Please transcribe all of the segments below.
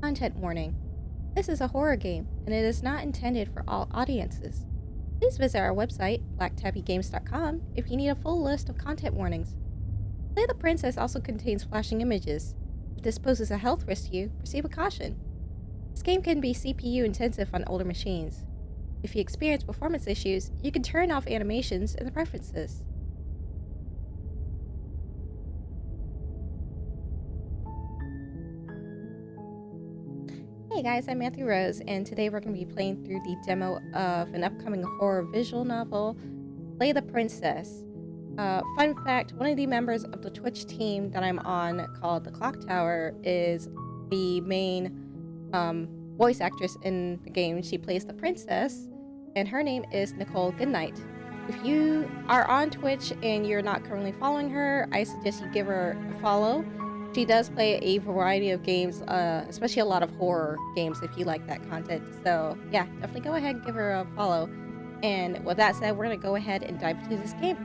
Content warning. This is a horror game, and it is not intended for all audiences. Please visit our website, blacktabbygames.com, if you need a full list of content warnings. Play the Princess also contains flashing images. If this poses a health risk to you, proceed with caution. This game can be CPU intensive on older machines. If you experience performance issues, you can turn off animations in the preferences. Hey guys, I'm ManthyRose, and today we're going to be playing through the demo of an upcoming horror visual novel, Play the Princess. Fun fact, one of the members of the Twitch team that I'm on, called The Clock Tower, is the main voice actress in the game. She plays the princess, and her name is Nicole Goodnight. If you are on Twitch and you're not currently following her, I suggest you give her a follow. She does play a variety of games, especially a lot of horror games if you like that content. So yeah, definitely go ahead and give her a follow. And with that said, we're going to go ahead and dive into this game.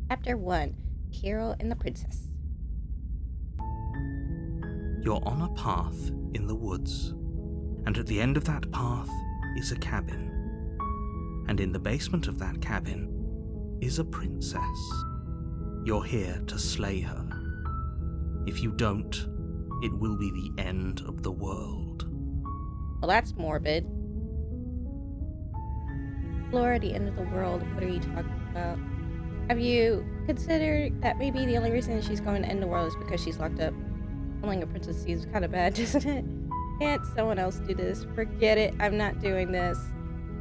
Chapter 1, The Hero and the Princess. You're on a path in the woods, and at the end of that path is a cabin. And in the basement of that cabin is a princess. You're here to slay her. If you don't, it will be the end of the world. Well, that's morbid. Laura, the end of the world, what are you talking about? Have you considered that maybe the only reason she's going to end the world is because she's locked up? Killing a princess seems kind of bad, doesn't it? Can't someone else do this? Forget it, I'm not doing this.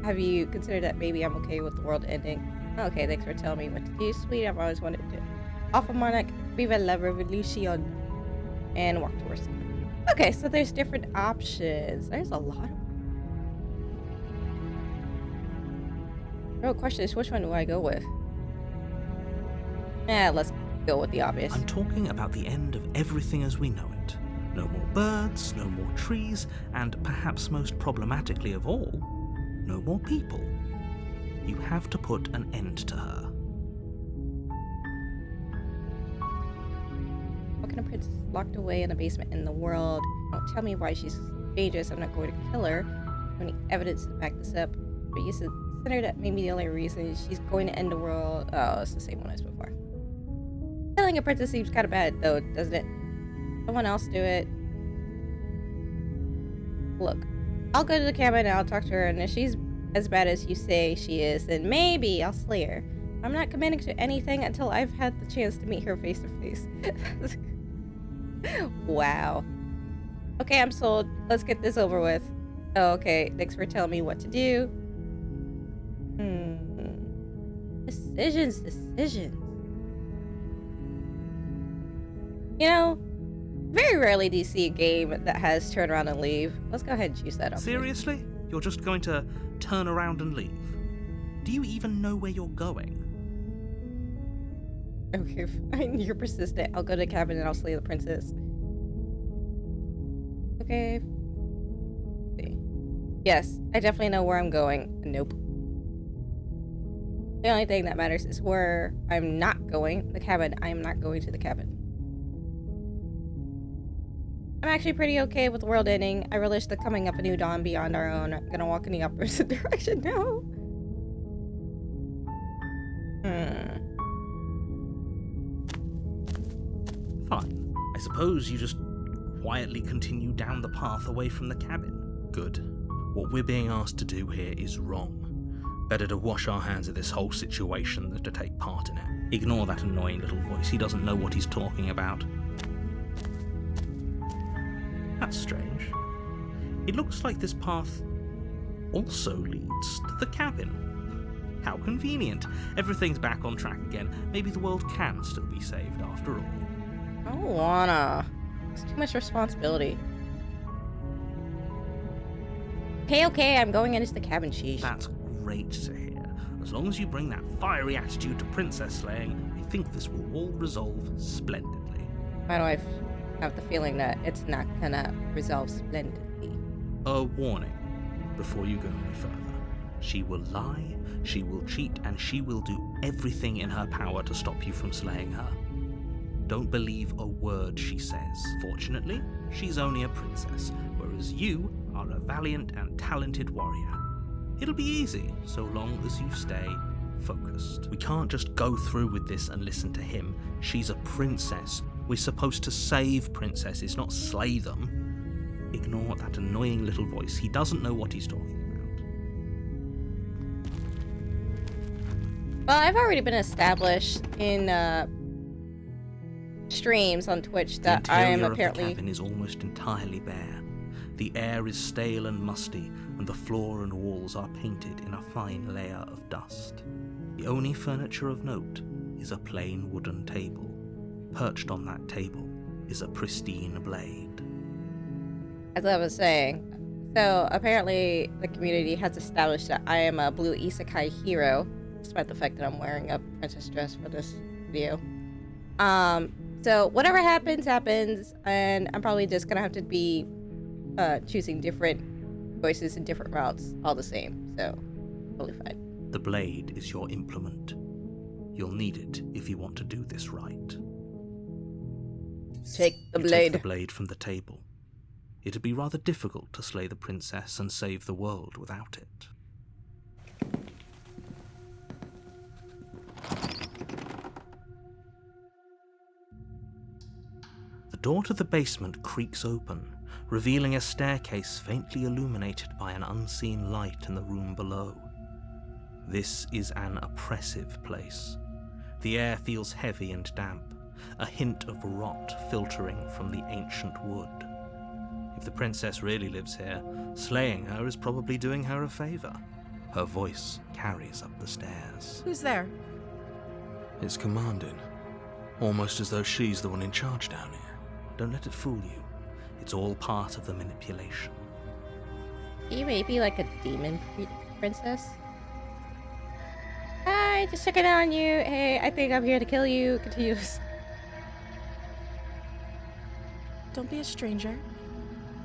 Have you considered that maybe I'm okay with the world ending? Okay, thanks for telling me what to do, sweet. I've always wanted to. Alpha Monarch, Viva la Revolution, and walk towards. Okay, so there's different options. There's a lot of. The real question is, which one do I go with? Let's go with the obvious. I'm talking about the end of everything as we know it. No more birds, no more trees, and perhaps most problematically of all, no more people. You have to put an end to her. How can a princess locked away in a basement in the world? Don't tell me why she's dangerous. I'm not going to kill her. Any evidence to back this up? But you consider that maybe the only reason she's going to end the world. Oh, it's the same one as before. Killing a princess seems kind of bad, though, doesn't it? Someone else do it. Look, I'll go to the cabin and I'll talk to her, and if she's as bad as you say she is, then maybe I'll slay her. I'm not committing to anything until I've had the chance to meet her face to face. Wow. Okay, I'm sold. Let's get this over with. Oh, okay, thanks for telling me what to do. Decisions. You know, very rarely do you see a game that has turn around and leave. Let's go ahead and choose that up. Seriously? You're just going to turn around and leave? Do you even know where you're going? Okay, fine. You're persistent. I'll go to the cabin and I'll slay the princess. Okay. Yes, I definitely know where I'm going. Nope. The only thing that matters is where I'm not going. The cabin. I am not going to the cabin. I'm actually pretty okay with the world ending. I relish the coming of a new dawn beyond our own. I'm gonna walk in the opposite direction now. Fine. I suppose you just quietly continue down the path away from the cabin. Good. What we're being asked to do here is wrong. Better to wash our hands of this whole situation than to take part in it. Ignore that annoying little voice. He doesn't know what he's talking about. That's strange. It looks like this path also leads to the cabin. How convenient. Everything's back on track again. Maybe the world can still be saved after all. I don't wanna. It's too much responsibility. Okay, I'm going into the cabin, sheesh. That's great to hear. As long as you bring that fiery attitude to princess slaying, I think this will all resolve splendidly. Why do I have the feeling that it's not gonna resolve splendidly? A warning before you go any further. She will lie, she will cheat, and she will do everything in her power to stop you from slaying her. don't believe a word she says. Fortunately, she's only a princess, whereas you are a valiant and talented warrior. It'll be easy, so long as you stay focused. We can't just go through with this and listen to him. She's a princess. We're supposed to save princesses, not slay them. Ignore that annoying little voice. He doesn't know what he's talking about. Well, I've already been established in streams on Twitch that I am apparently... The cabin is almost entirely bare. The air is stale and musty, and the floor and walls are painted in a fine layer of dust. The only furniture of note is a plain wooden table. Perched on that table is a pristine blade. As I was saying, so apparently the community has established that I am a blue isekai hero, despite the fact that I'm wearing a princess dress for this video. So whatever happens, happens, and I'm probably just gonna have to be choosing different choices and different routes all the same, so totally fine. The blade is your implement. You'll need it if you want to do this right. Take the blade. Take the blade from the table. It'd be rather difficult to slay the princess and save the world without it. The door to the basement creaks open, revealing a staircase faintly illuminated by an unseen light in the room below. This is an oppressive place. The air feels heavy and damp, a hint of rot filtering from the ancient wood. If the princess really lives here, slaying her is probably doing her a favor. Her voice carries up the stairs. Who's there? It's commanding. Almost as though she's the one in charge down here. Don't let it fool you. It's all part of the manipulation. You may be like a demon princess. Hi, just checking on you. Hey, I think I'm here to kill you. Continues. Don't be a stranger.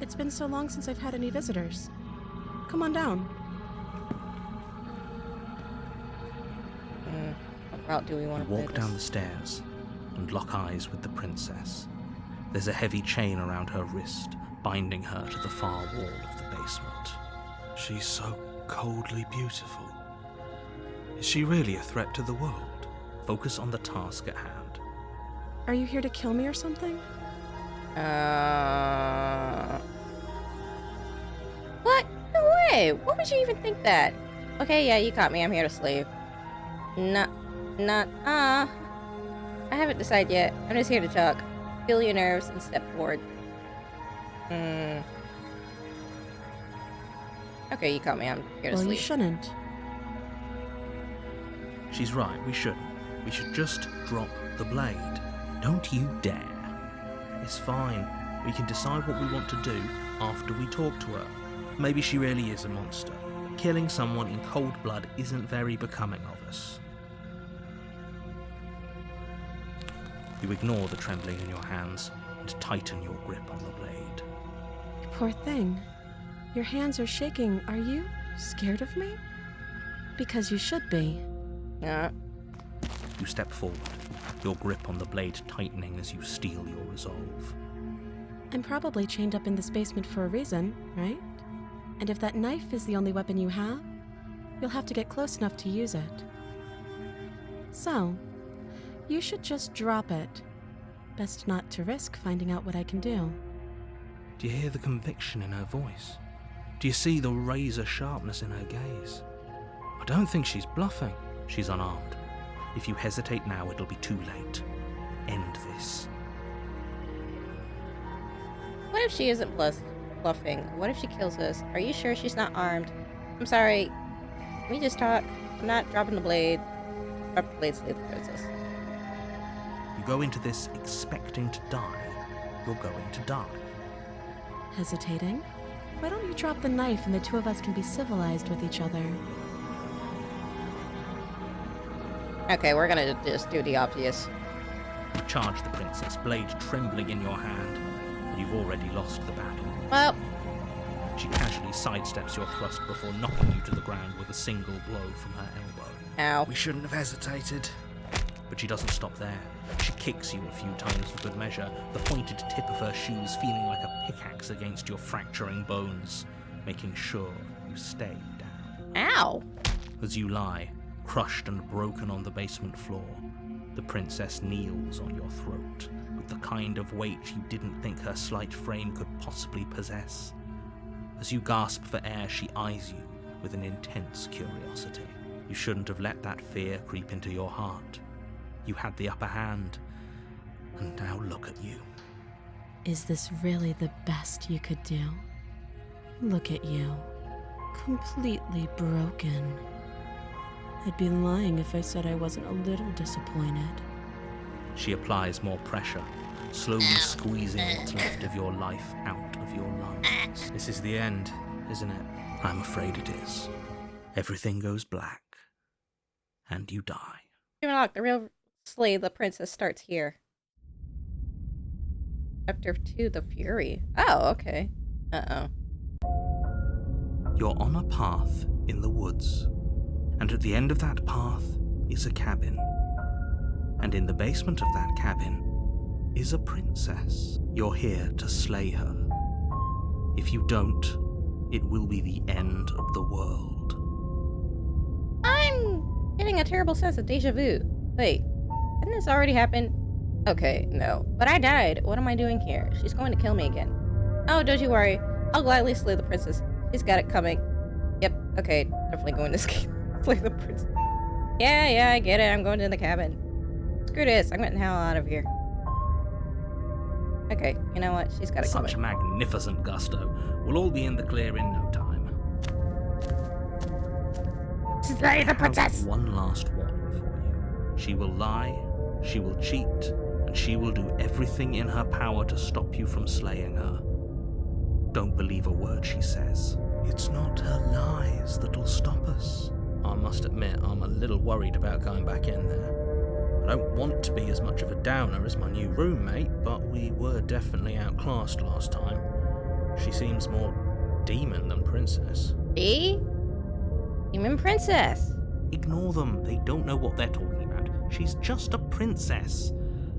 It's been so long since I've had any visitors. Come on down. What route do we want to walk down the stairs and lock eyes with the princess. There's a heavy chain around her wrist, binding her to the far wall of the basement. She's so coldly beautiful. Is she really a threat to the world? Focus on the task at hand. Are you here to kill me or something? What? No way! What would you even think that? Okay, yeah, you caught me. I'm here to slave. I haven't decided yet. I'm just here to talk. Feel your nerves and step forward. Okay, you caught me. I'm here to sleep. Well, you shouldn't. She's right, we shouldn't. We should just drop the blade. Don't you dare. It's fine. We can decide what we want to do after we talk to her. Maybe she really is a monster. Killing someone in cold blood isn't very becoming of us. You ignore the trembling in your hands and tighten your grip on the blade. Poor thing. Your hands are shaking. Are you scared of me? Because you should be. Yeah. You step forward, your grip on the blade tightening as you steel your resolve. I'm probably chained up in this basement for a reason, right? And if that knife is the only weapon you have, you'll have to get close enough to use it. So, you should just drop it. Best not to risk finding out what I can do. Do you hear the conviction in her voice? Do you see the razor sharpness in her gaze? I don't think she's bluffing. She's unarmed. If you hesitate now, it'll be too late. End this. What if she isn't bluffing? What if she kills us? Are you sure she's not armed? I'm sorry. Can we just talk? I'm not dropping the blade. Drop the blade, slay the princess. You go into this expecting to die. You're going to die. Hesitating? Why don't you drop the knife and the two of us can be civilized with each other? Okay, we're gonna just do the obvious. You charge the princess, blade trembling in your hand, and you've already lost the battle. Well, She casually sidesteps your thrust before knocking you to the ground with a single blow from her elbow. ow. We shouldn't have hesitated. But she doesn't stop there. She kicks you a few times for good measure, the pointed tip of her shoes feeling like a pickaxe against your fracturing bones, making sure you stay down. Ow! As you lie, crushed and broken on the basement floor, the princess kneels on your throat with the kind of weight you didn't think her slight frame could possibly possess. As you gasp for air, she eyes you with an intense curiosity. You shouldn't have let that fear creep into your heart. You had the upper hand, and now look at you. Is this really the best you could do? Look at you. Completely broken. I'd be lying if I said I wasn't a little disappointed. She applies more pressure, slowly squeezing what's left of your life out of your lungs. This is the end, isn't it? I'm afraid it is. Everything goes black, and you die. Unlock the real Slay the Princess starts here. Chapter 2, The Fury. Oh, okay. Uh-oh. You're on a path in the woods, and at the end of that path is a cabin. And in the basement of that cabin is a princess. You're here to slay her. If you don't, it will be the end of the world. I'm getting a terrible sense of deja vu. Wait, hadn't this already happened? Okay, no. But I died. What am I doing here? She's going to kill me again. Oh, don't you worry. I'll gladly slay the princess. She's got it coming. Yep, okay, definitely going to slay the princess. Yeah, I get it. I'm going to the cabin. Screw this. I'm getting the hell out of here. Okay, you know what? She's got it coming. Such magnificent gusto. We'll all be in the clear in no time. Slay the princess! One last warning for you. She will lie, she will cheat, and she will do everything in her power to stop you from slaying her. Don't believe a word she says. It's not her lies that'll stop us. I must admit, I'm a little worried about going back in there. I don't want to be as much of a downer as my new roommate, but we were definitely outclassed last time. She seems more demon than princess. See? Demon princess. Ignore them. They don't know what they're talking about. She's just a princess.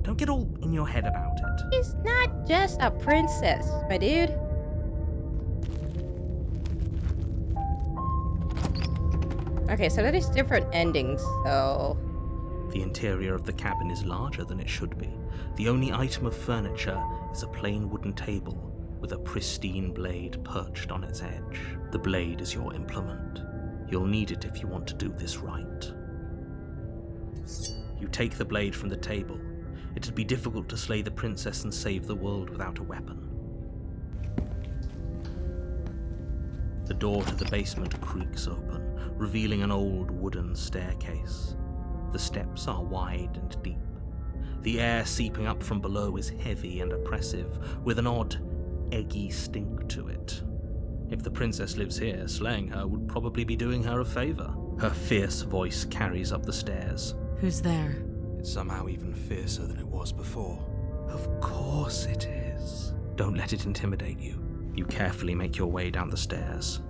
Don't get all in your head about it. She's not just a princess, my dude. Okay, so there's different endings, so... The interior of the cabin is larger than it should be. The only item of furniture is a plain wooden table with a pristine blade perched on its edge. The blade is your implement. You'll need it if you want to do this right. You take the blade from the table. It'd be difficult to slay the princess and save the world without a weapon. The door to the basement creaks open, revealing an old wooden staircase. The steps are wide and deep. The air seeping up from below is heavy and oppressive, with an odd, eggy stink to it. If the princess lives here, slaying her would probably be doing her a favor. Her fierce voice carries up the stairs. Who's there? It's somehow even fiercer than it was before. Of course it is. Don't let it intimidate you. You carefully make your way down the stairs.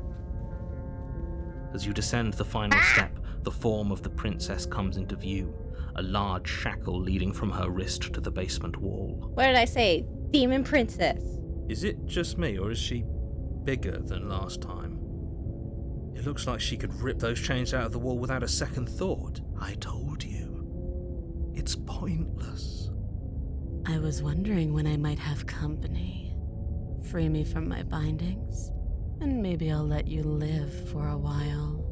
As you descend the final step, the form of the princess comes into view, a large shackle leading from her wrist to the basement wall. What did I say? Demon princess. Is it just me, or is she bigger than last time? It looks like she could rip those chains out of the wall without a second thought. I told you. It's pointless. I was wondering when I might have company. Free me from my bindings, and maybe I'll let you live for a while.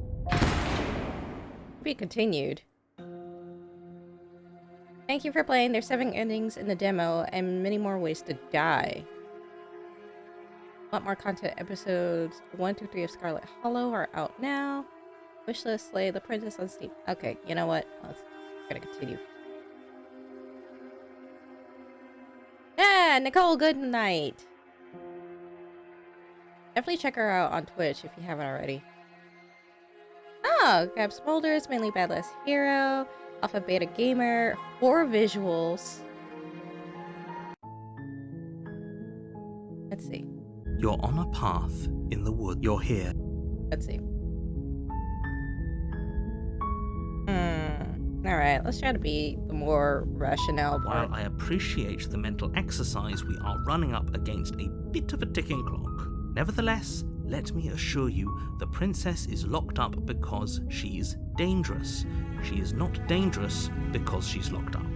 Be continued. Thank you for playing. There's 7 endings in the demo and many more ways to die. Want more content? Episodes 1 through 3 of Scarlet Hollow are out now. Wishlist Slay the Princess on Steam. Okay, you know what? We're gonna continue. Yeah, Nicole, good night. Definitely check her out on Twitch if you haven't already. Oh, Gab Smolders, mainly Badless Hero, Alpha Beta Gamer, horror visuals. Let's see. You're on a path in the wood. You're here. Let's see. Alright, let's try to be the more rationale While part. I appreciate the mental exercise, we are running up against a bit of a ticking clock. Nevertheless, let me assure you, the princess is locked up because she's dangerous. She is not dangerous because she's locked up.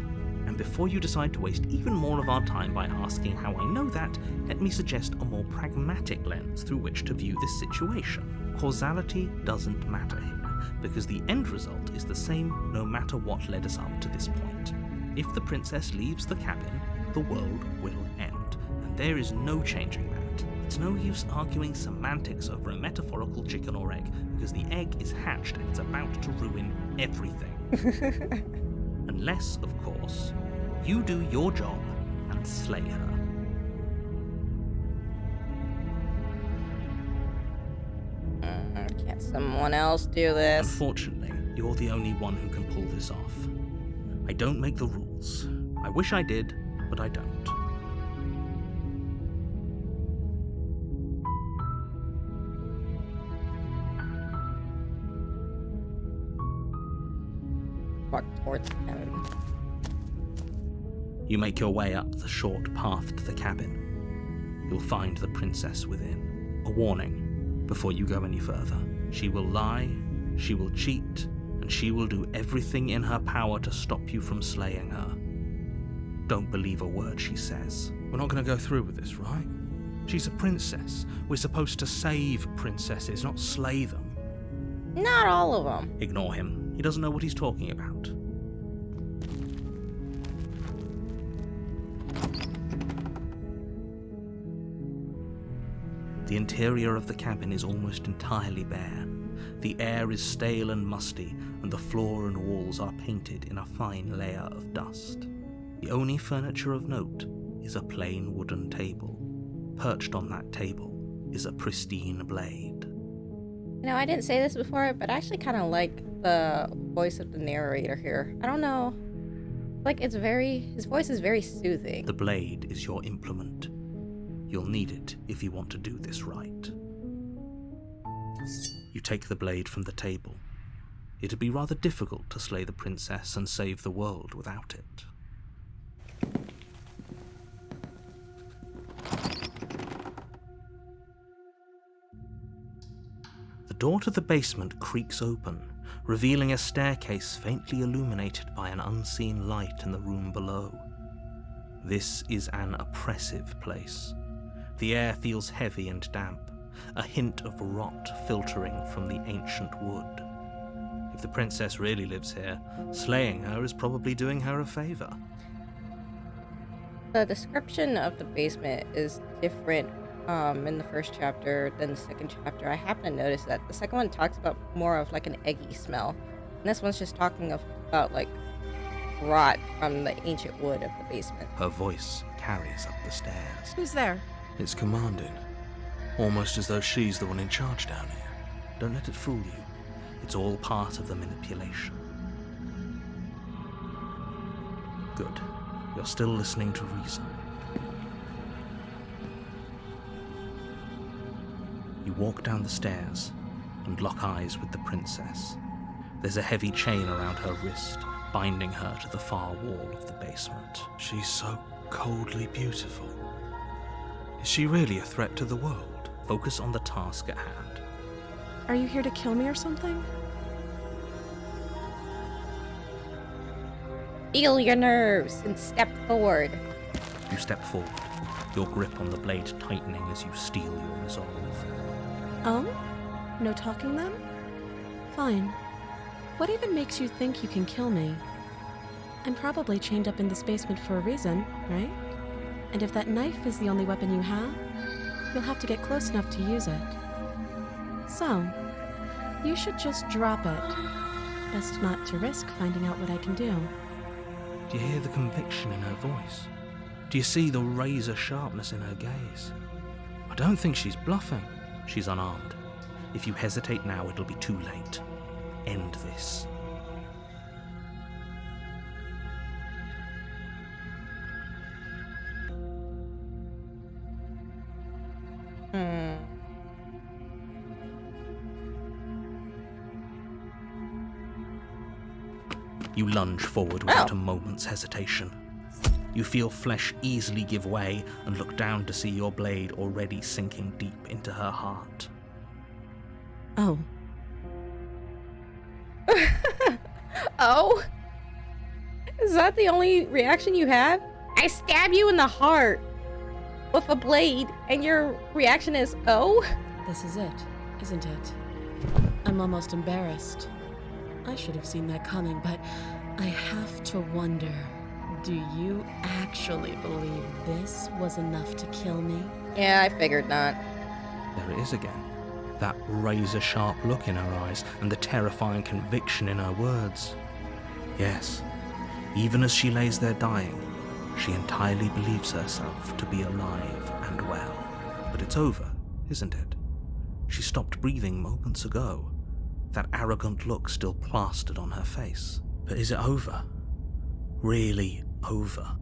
And before you decide to waste even more of our time by asking how I know that, let me suggest a more pragmatic lens through which to view this situation. Causality doesn't matter here, because the end result is the same no matter what led us up to this point. If the princess leaves the cabin, the world will end, and there is no changing that. It's no use arguing semantics over a metaphorical chicken or egg, because the egg is hatched and it's about to ruin everything. Unless, of course, you do your job and slay her. Can't someone else do this? Unfortunately, you're the only one who can pull this off. I don't make the rules. I wish I did, but I don't. Walk towards him. You make your way up the short path to the cabin. You'll find the princess within. A warning before you go any further. She will lie, she will cheat, and she will do everything in her power to stop you from slaying her. Don't believe a word she says. We're not going to go through with this, right? She's a princess. We're supposed to save princesses, not slay them. Not all of them. Ignore him. He doesn't know what he's talking about. The interior of the cabin is almost entirely bare. The air is stale and musty, and the floor and walls are painted in a fine layer of dust. The only furniture of note is a plain wooden table. Perched on that table is a pristine blade. You know, I didn't say this before, but I actually kind of like the voice of the narrator here. I don't know. Like, his voice is very soothing. The blade is your implement. You'll need it if you want to do this right. You take the blade from the table. It'd be rather difficult to slay the princess and save the world without it. The door to the basement creaks open, revealing a staircase faintly illuminated by an unseen light in the room below. This is an oppressive place. The air feels heavy and damp, a hint of rot filtering from the ancient wood. If the princess really lives here, slaying her is probably doing her a favor. The description of the basement is different in the first chapter than the second chapter. I happen to notice that the second one talks about more of like an eggy smell, and this one's just talking about like rot from the ancient wood of the basement. Her voice carries up the stairs. Who's there? It's commanding, almost as though she's the one in charge down here. Don't let it fool you. It's all part of the manipulation. Good. You're still listening to reason. You walk down the stairs and lock eyes with the princess. There's a heavy chain around her wrist, binding her to the far wall of the basement. She's so coldly beautiful. Is she really a threat to the world? Focus on the task at hand. Are you here to kill me or something? Feel your nerves and step forward. You step forward, your grip on the blade tightening as you steel your resolve. Oh? No talking then? Fine. What even makes you think you can kill me? I'm probably chained up in this basement for a reason, right? And if that knife is the only weapon you have, you'll have to get close enough to use it. So, you should just drop it. Best not to risk finding out what I can do. Do you hear the conviction in her voice? Do you see the razor sharpness in her gaze? I don't think she's bluffing. She's unarmed. If you hesitate now, it'll be too late. End this. You lunge forward without a moment's hesitation. You feel flesh easily give way and look down to see your blade already sinking deep into her heart. Oh. Oh? Is that the only reaction you have? I stab you in the heart with a blade, and your reaction is, oh? This is it, isn't it? I'm almost embarrassed. I should have seen that coming, but I have to wonder, do you actually believe this was enough to kill me? Yeah, I figured not. There it is again. That razor-sharp look in her eyes and the terrifying conviction in her words. Yes, even as she lays there dying, she entirely believes herself to be alive and well. But it's over, isn't it? She stopped breathing moments ago, that arrogant look still plastered on her face. But is it over? Really over?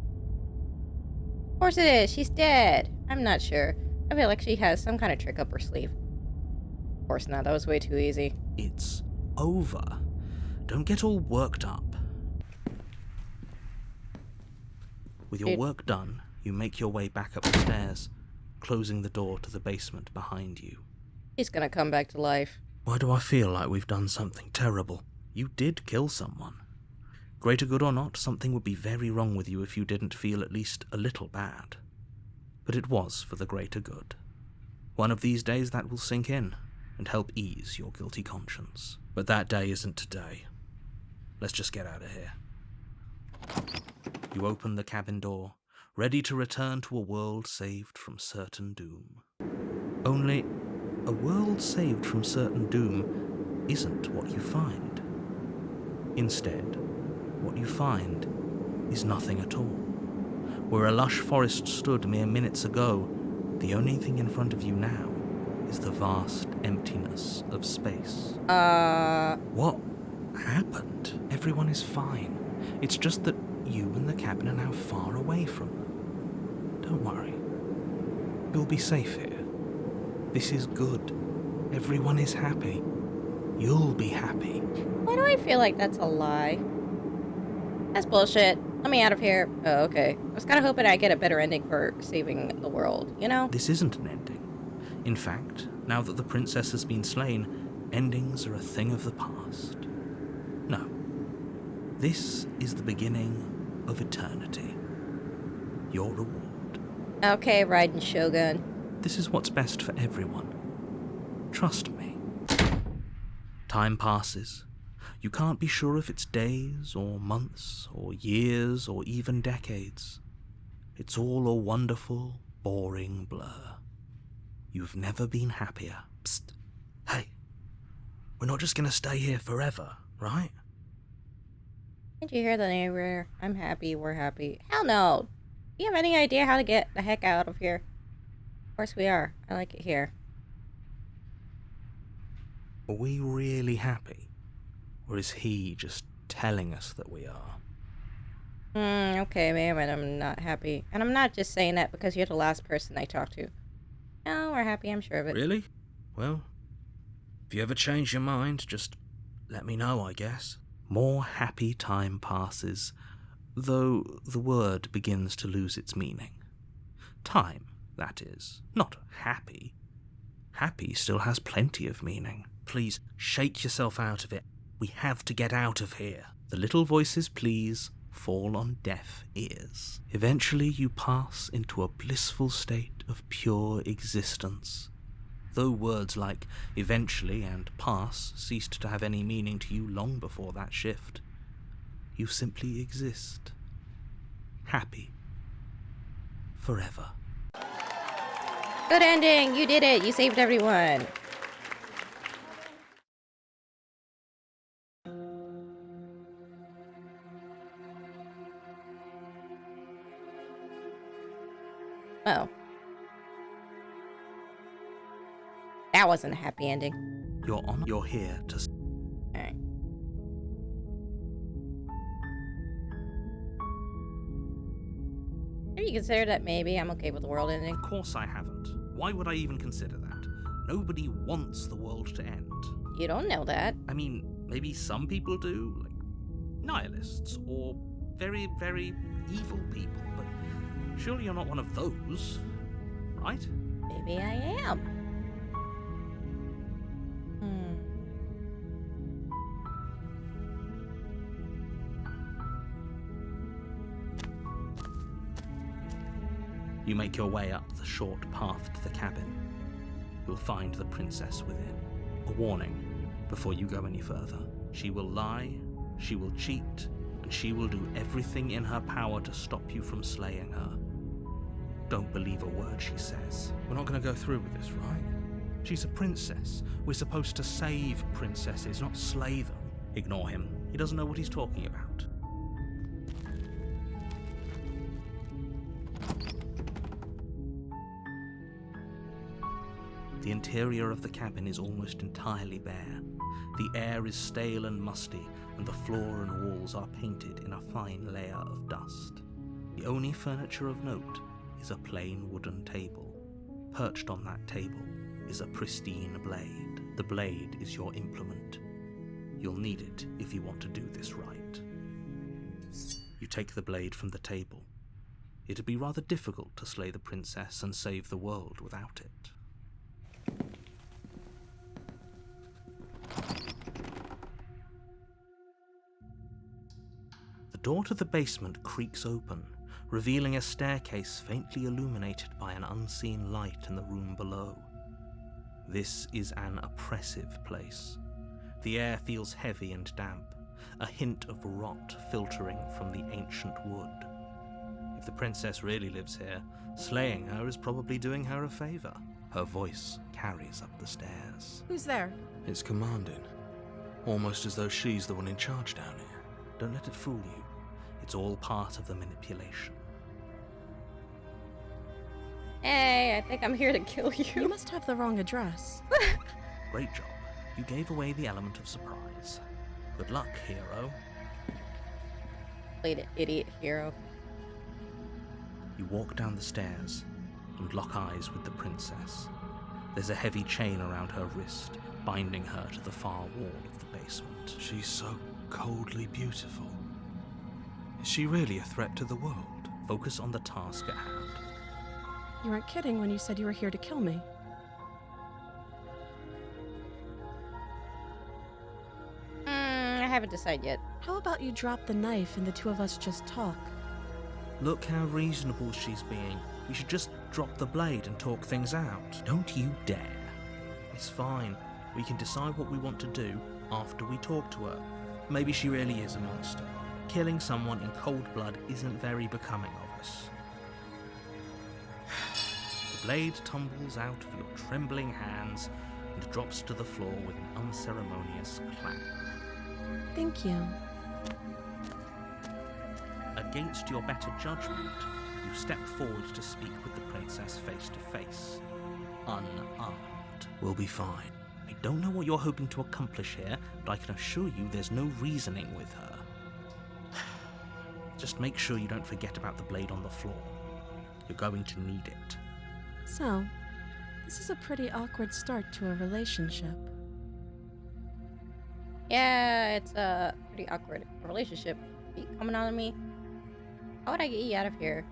Of course it is. She's dead. I'm not sure. I feel like she has some kind of trick up her sleeve. Of course not. That was way too easy. It's over. Don't get all worked up. With your work done, you make your way back up the stairs, closing the door to the basement behind you. He's gonna come back to life. Why do I feel like we've done something terrible? You did kill someone. Greater good or not, something would be very wrong with you if you didn't feel at least a little bad. But it was for the greater good. One of these days that will sink in and help ease your guilty conscience. But that day isn't today. Let's just get out of here. You open the cabin door, ready to return to a world saved from certain doom. Only, a world saved from certain doom isn't what you find. Instead, what you find is nothing at all. Where a lush forest stood mere minutes ago, the only thing in front of you now is the vast emptiness of space. What happened? Everyone is fine. It's just that you and the cabin are now far away from them. Don't worry. You'll be safe here. This is good. Everyone is happy. You'll be happy. Why do I feel like that's a lie? That's bullshit. Let me out of here. Oh, okay. I was kind of hoping I'd get a better ending for saving the world, you know? This isn't an ending. In fact, now that the princess has been slain, endings are a thing of the past. No. This is the beginning of eternity. Your reward. Okay, Raiden Shogun. This is what's best for everyone. Trust me. Time passes. You can't be sure if it's days, or months, or years, or even decades. It's all a wonderful, boring blur. You've never been happier. Psst. Hey. We're not just gonna stay here forever, right? Did you hear the neighbor? I'm happy, we're happy. Hell no! Do you have any idea how to get the heck out of here? Of course we are. I like it here. Are we really happy? Or is he just telling us that we are? Okay, maybe I'm not happy. And I'm not just saying that because you're the last person I talked to. No, we're happy, I'm sure of it. Really? Well, if you ever change your mind, just let me know, I guess. More happy time passes, though the word begins to lose its meaning. Time, that is, not happy. Happy still has plenty of meaning. Please, shake yourself out of it. We have to get out of here. The little voices, please, fall on deaf ears. Eventually you pass into a blissful state of pure existence. Though words like eventually and pass ceased to have any meaning to you long before that shift, you simply exist. Happy. Forever. Good ending! You did it! You saved everyone! Oh. That wasn't a happy ending. You're here to... Alright. Have you considered that maybe I'm okay with the world ending? Of course I haven't. Why would I even consider that? Nobody wants the world to end. You don't know that. I mean, maybe some people do. Like, nihilists or very, very evil people, but surely you're not one of those, right? Maybe I am. You make your way up the short path to the cabin. You'll find the princess within. A warning before you go any further. She will lie, she will cheat, and she will do everything in her power to stop you from slaying her. Don't believe a word she says. We're not going to go through with this, right? She's a princess. We're supposed to save princesses, not slay them. Ignore him. He doesn't know what he's talking about. The interior of the cabin is almost entirely bare. The air is stale and musty, and the floor and walls are painted in a fine layer of dust. The only furniture of note is a plain wooden table. Perched on that table is a pristine blade. The blade is your implement. You'll need it if you want to do this right. You take the blade from the table. It'd be rather difficult to slay the princess and save the world without it. The door to the basement creaks open, revealing a staircase faintly illuminated by an unseen light in the room below. This is an oppressive place. The air feels heavy and damp, a hint of rot filtering from the ancient wood. If the princess really lives here, slaying her is probably doing her a favor. Her voice carries up the stairs. Who's there? It's commanding. Almost as though she's the one in charge down here. Don't let it fool you. It's all part of the manipulation. Hey, I think I'm here to kill you. You must have the wrong address. Great job. You gave away the element of surprise. Good luck, hero. Played an idiot hero. You walk down the stairs and lock eyes with the princess. There's a heavy chain around her wrist, binding her to the far wall of the basement. She's so coldly beautiful. Is she really a threat to the world? Focus on the task at hand. You weren't kidding when you said you were here to kill me. I haven't decided yet. How about you drop the knife and the two of us just talk? Look how reasonable she's being. We should just drop the blade and talk things out. Don't you dare. It's fine. We can decide what we want to do after we talk to her. Maybe she really is a monster. Killing someone in cold blood isn't very becoming of us. The blade tumbles out of your trembling hands and drops to the floor with an unceremonious clang. Thank you. Against your better judgment, you step forward to speak with the princess face to face. Unarmed. We'll be fine. I don't know what you're hoping to accomplish here, but I can assure you there's no reasoning with her. Just make sure you don't forget about the blade on the floor. You're going to need it. So, this is a pretty awkward start to a relationship. Yeah, it's a pretty awkward relationship. Are you coming on me? How would I get you out of here?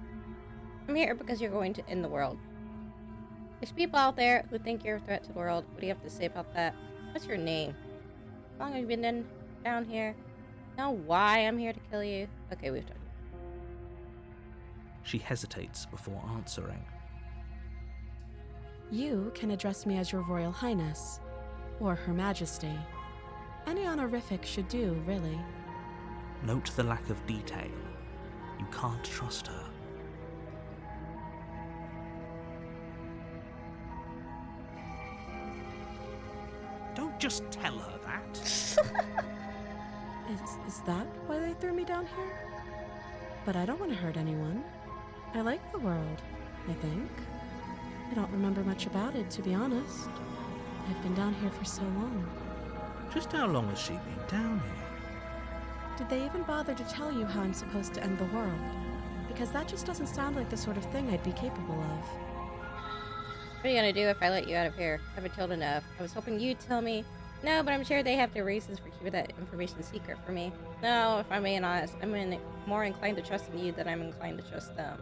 I'm here because you're going to end the world. There's people out there who think you're a threat to the world. What do you have to say about that? What's your name? How long have you been down here? Know why I'm here to kill you? Okay, we've talked. She hesitates before answering. You can address me as your Royal Highness, or Her Majesty. Any honorific should do, really. Note the lack of detail. You can't trust her. Don't just tell her that. Is that why they threw me down here? But I don't want to hurt anyone. I like the world, I think. I don't remember much about it, to be honest. I've been down here for so long. Just how long has she been down here? Did they even bother to tell you how I'm supposed to end the world? Because that just doesn't sound like the sort of thing I'd be capable of. What are you gonna do if I let you out of here? I haven't told enough. I was hoping you'd tell me. No, but I'm sure they have their reasons for keeping that information secret from me. No, if I'm being honest, more inclined to trust in you than I'm inclined to trust them.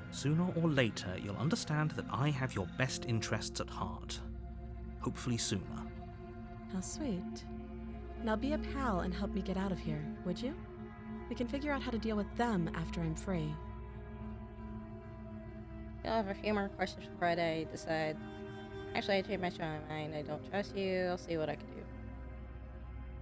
Sooner or later, you'll understand that I have your best interests at heart. Hopefully sooner. How sweet. Now be a pal and help me get out of here, would you? We can figure out how to deal with them after I'm free. I'll have a few more questions before I decide. Actually, I changed my mind. I don't trust you. I'll see what I can do.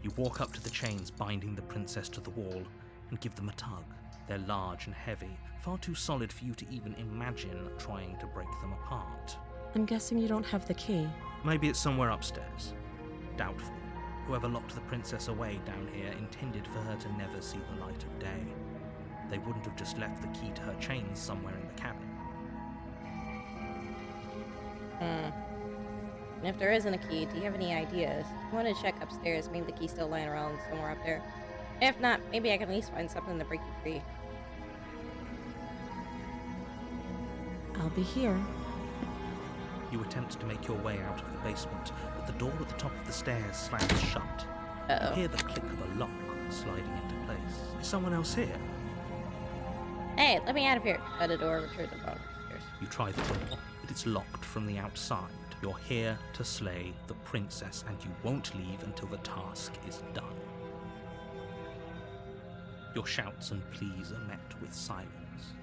You walk up to the chains binding the princess to the wall and give them a tug. They're large and heavy, far too solid for you to even imagine trying to break them apart. I'm guessing you don't have the key. Maybe it's somewhere upstairs. Doubtful. Whoever locked the princess away down here intended for her to never see the light of day. They wouldn't have just left the key to her chains somewhere in the cabin. And if there isn't a key, do you have any ideas? I want to check upstairs. Maybe the key's still lying around somewhere up there. If not, maybe I can at least find something to break you free. I'll be here. You attempt to make your way out of the basement, but the door at the top of the stairs slams shut. Uh-oh. You hear the click of a lock sliding into place. Is someone else here? Hey, let me out of here. Shut the door, return to the bottom of the stairs. You try the door, but it's locked from the outside. You're here to slay the princess, and you won't leave until the task is done. Your shouts and pleas are met with silence.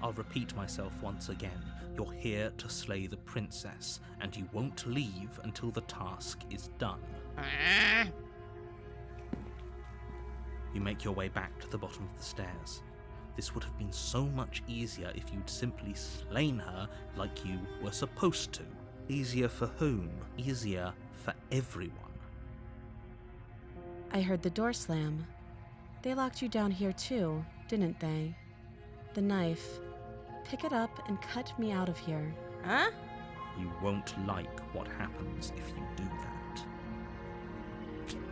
I'll repeat myself once again. You're here to slay the princess, and you won't leave until the task is done. You make your way back to the bottom of the stairs. This would have been so much easier if you'd simply slain her like you were supposed to. Easier for whom? Easier for everyone. I heard the door slam. They locked you down here too, didn't they? The knife. Pick it up and cut me out of here. Huh? You won't like what happens if you do that.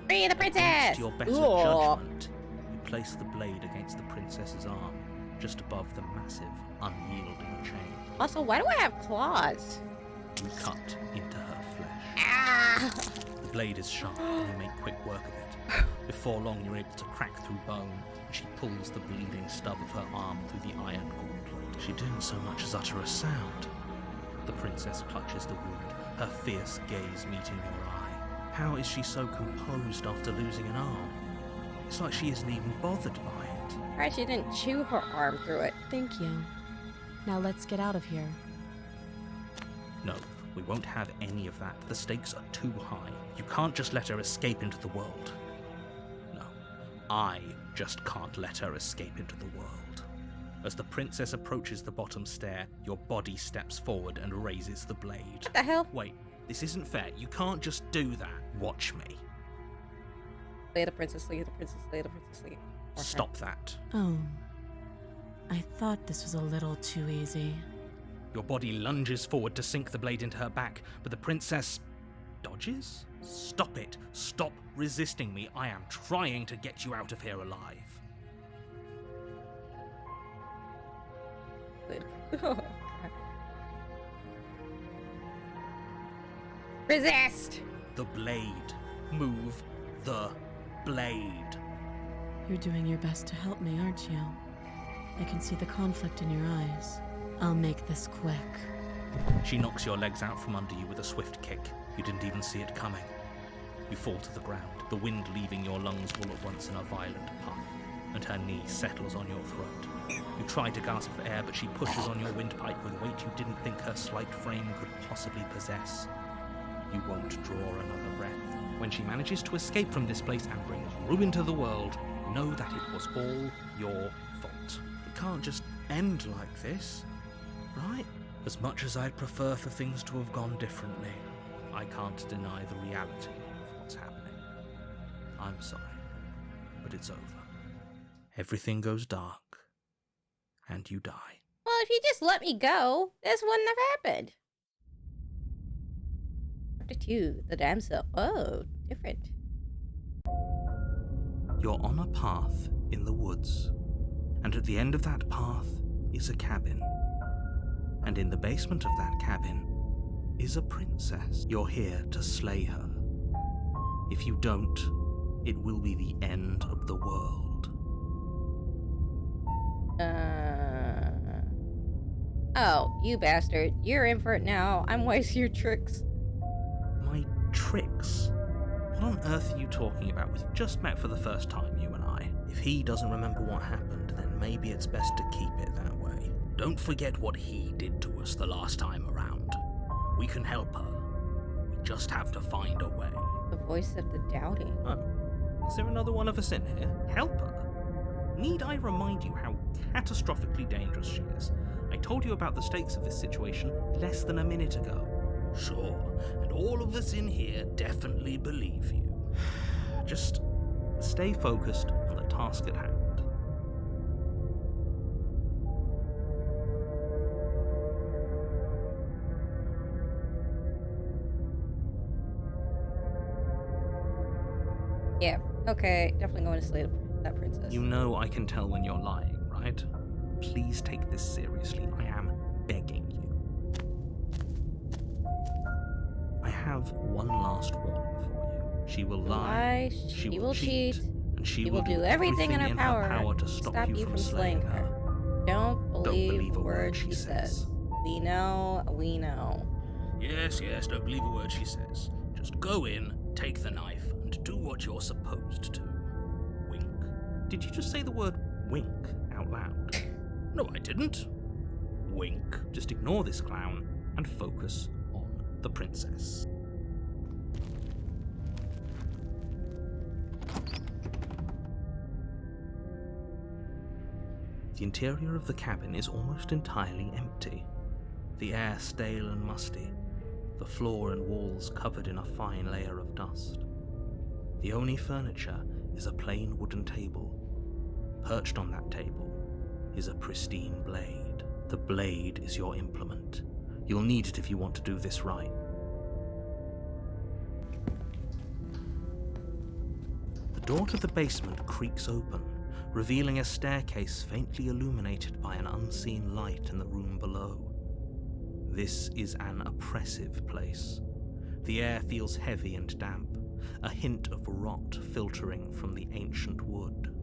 Free the princess! Against your better Ooh. judgment, you place the blade against the princess's arm, just above the massive, unyielding chain. Also, why do I have claws? You cut into her flesh. Ah! The blade is sharp, and you make quick work of it. Before long, you're able to crack through bone, and she pulls the bleeding stub of her arm through the iron gauntlet. She didn't so much as utter a sound. The princess clutches the wound, her fierce gaze meeting your eye. How is she so composed after losing an arm? It's like she isn't even bothered by it. Right, she didn't chew her arm through it. Thank you. Now let's get out of here. No, we won't have any of that. The stakes are too high. You can't just let her escape into the world. No, I just can't let her escape into the world. As the princess approaches the bottom stair, your body steps forward and raises the blade. What the hell? Wait, this isn't fair. You can't just do that. Watch me. Slay the princess, slay the princess, slay the princess, slay. Or her. Stop that. Oh. I thought this was a little too easy. Your body lunges forward to sink the blade into her back, but the princess dodges? Stop it. Stop resisting me. I am trying to get you out of here alive. Oh, God. Resist! The blade. Move the blade. You're doing your best to help me, aren't you? I can see the conflict in your eyes. I'll make this quick. She knocks your legs out from under you with a swift kick. You didn't even see it coming. You fall to the ground, the wind leaving your lungs all at once in a violent puff, and her knee settles on your throat. You try to gasp for air, but she pushes on your windpipe with weight you didn't think her slight frame could possibly possess. You won't draw another breath. When she manages to escape from this place and brings ruin to the world, know that it was all your fault. It can't just end like this, right? As much as I'd prefer for things to have gone differently, I can't deny the reality of what's happening. I'm sorry, but it's over. Everything goes dark, and you die. Well, if you just let me go, this wouldn't have happened. Chapter 2, the damsel. Oh, different. You're on a path in the woods, and at the end of that path is a cabin. And in the basement of that cabin is a princess. You're here to slay her. If you don't, it will be the end of the world. Oh, you bastard. You're in for it now. I'm wasting your tricks. My tricks? What on earth are you talking about? We've just met for the first time, you and I. If he doesn't remember what happened, then maybe it's best to keep it that way. Don't forget what he did to us the last time around. We can help her. We just have to find a way. The voice of the doubting. Oh, is there another one of us in here? Help her? Need I remind you how catastrophically dangerous she is? I told you about the stakes of this situation less than a minute ago. Sure, and all of us in here definitely believe you. Just stay focused on the task at hand. Yeah, okay. Definitely going to slay that princess. You know I can tell when you're lying, right? Please take this seriously. I am begging you. I have one last warning for you. She will lie, she will cheat, and she will do everything in her power to stop you from slaying her. Don't believe a word she says. We know. Yes, don't believe a word she says. Just go in, take the knife, and do what you're supposed to. Wink. Did you just say the word wink out loud? No, I didn't. Wink. Just ignore this clown and focus on the princess. The interior of the cabin is almost entirely empty. The air stale and musty. The floor and walls covered in a fine layer of dust. The only furniture is a plain wooden table. Perched on that table is a pristine blade. The blade is your implement. You'll need it if you want to do this right. The door to the basement creaks open, revealing a staircase faintly illuminated by an unseen light in the room below. This is an oppressive place. The air feels heavy and damp, a hint of rot filtering from the ancient wood.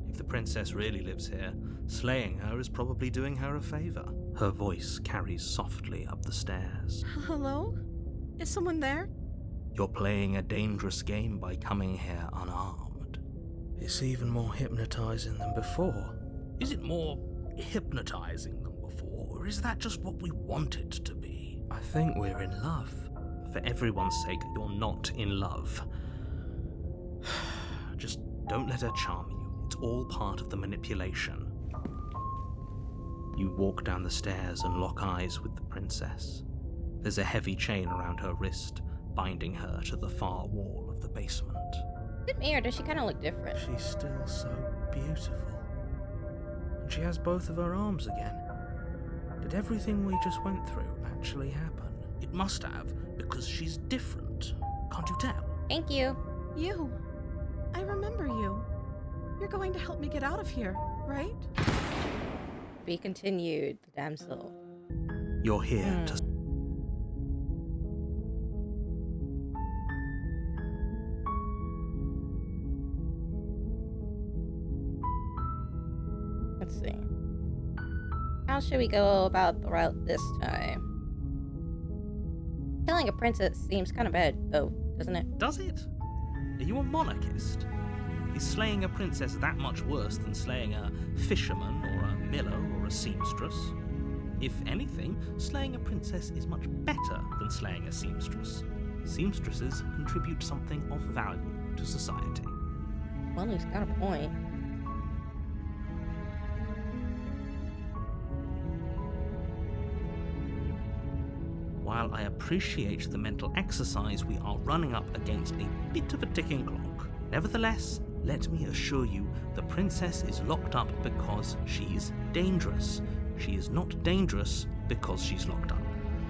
If the princess really lives here, slaying her is probably doing her a favor. Her voice carries softly up the stairs. Hello? Is someone there? You're playing a dangerous game by coming here unarmed. It's even more hypnotizing than before. Is it more hypnotizing than before, or is that just what we want it to be? I think we're in love. For everyone's sake, you're not in love. Just don't let her charm you. It's all part of the manipulation. You walk down the stairs and lock eyes with the princess. There's a heavy chain around her wrist, binding her to the far wall of the basement. Is it me or does she kind of look different? She's still so beautiful. And she has both of her arms again. Did everything we just went through actually happen? It must have, because she's different. Can't you tell? Thank you. You. I remember you. You're going to help me get out of here, right? Be continued, the damsel. You're here to... Let's see. How should we go about the route this time? Killing a princess seems kind of bad, though, doesn't it? Does it? Are you a monarchist? Is slaying a princess that much worse than slaying a fisherman or a miller or a seamstress? If anything, slaying a princess is much better than slaying a seamstress. Seamstresses contribute something of value to society. Well, he's got a point. While I appreciate the mental exercise, we are running up against a bit of a ticking clock. Nevertheless, let me assure you, the princess is locked up because she's dangerous. She is not dangerous because she's locked up.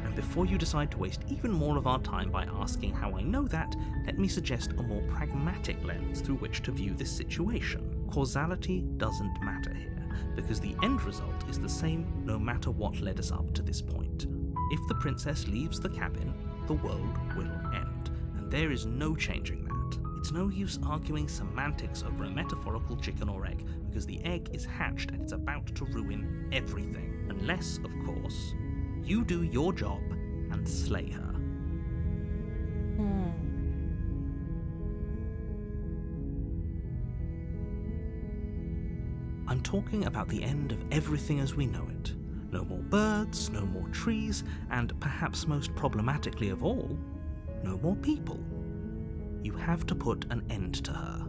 And before you decide to waste even more of our time by asking how I know that, let me suggest a more pragmatic lens through which to view this situation. Causality doesn't matter here, because the end result is the same no matter what led us up to this point. If the princess leaves the cabin, the world will end, and there is no changing that. It's It's no use arguing semantics over a metaphorical chicken or egg, because the egg is hatched and it's about to ruin everything. Unless, of course, you do your job and slay her. I'm talking about the end of everything as we know it. No more birds, no more trees, and perhaps most problematically of all, no more people. You have to put an end to her.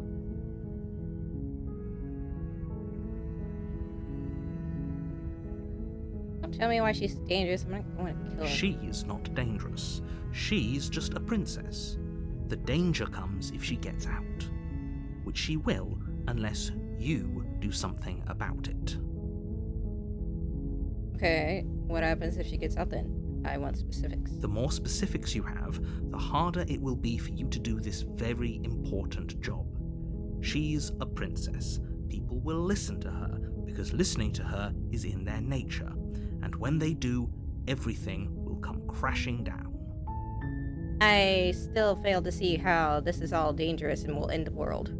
Don't tell me why she's dangerous. I'm not going to kill her. She's not dangerous. She's just a princess. The danger comes if she gets out, which she will unless you do something about it. Okay, what happens if she gets out then? I want specifics. The more specifics you have, the harder it will be for you to do this very important job. She's a princess. People will listen to her, because listening to her is in their nature. And when they do, everything will come crashing down. I still fail to see how this is all dangerous and will end the world.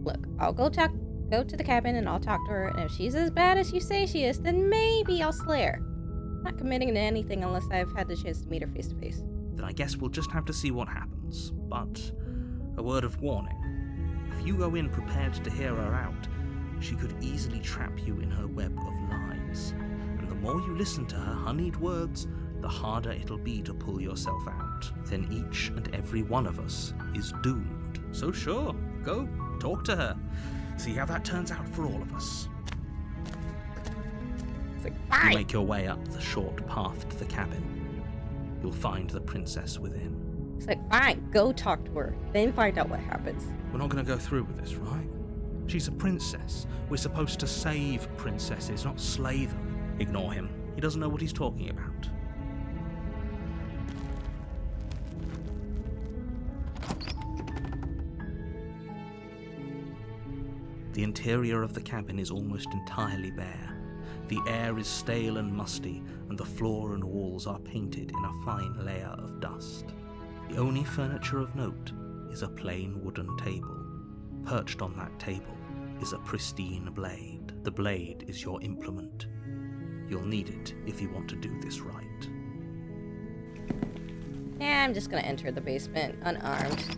Look, I'll go to the cabin and I'll talk to her, and if she's as bad as you say she is, then maybe I'll slay her. I'm not committing to anything unless I've had the chance to meet her face to face. Then I guess we'll just have to see what happens. But a word of warning. If you go in prepared to hear her out, she could easily trap you in her web of lies. And the more you listen to her honeyed words, the harder it'll be to pull yourself out. Then each and every one of us is doomed. So sure, go talk to her. See how that turns out for all of us. It's like, You fine! make your way up the short path to the cabin. You'll find the princess within. It's like, fine, go talk to her, then find out what happens. We're not going to go through with this, right? She's a princess. We're supposed to save princesses, not slay them. Ignore him. He doesn't know what he's talking about. The interior of the cabin is almost entirely bare. The air is stale and musty, and the floor and walls are painted in a fine layer of dust. The only furniture of note is a plain wooden table. Perched on that table is a pristine blade. The blade is your implement. You'll need it if you want to do this right. Yeah, I'm just gonna enter the basement unarmed.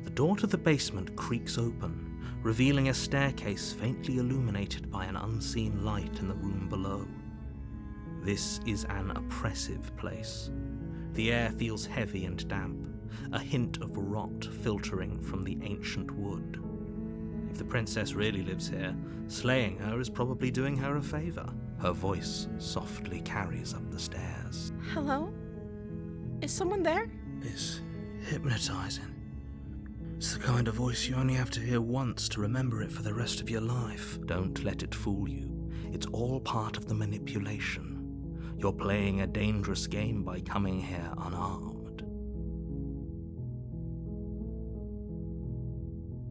The door to the basement creaks open, revealing a staircase faintly illuminated by an unseen light in the room below. This is an oppressive place. The air feels heavy and damp, a hint of rot filtering from the ancient wood. If the princess really lives here, slaying her is probably doing her a favor. Her voice softly carries up the stairs. Hello? Is someone there? It's hypnotizing. It's the kind of voice you only have to hear once to remember it for the rest of your life. Don't let it fool you. It's all part of the manipulation. You're playing a dangerous game by coming here unarmed.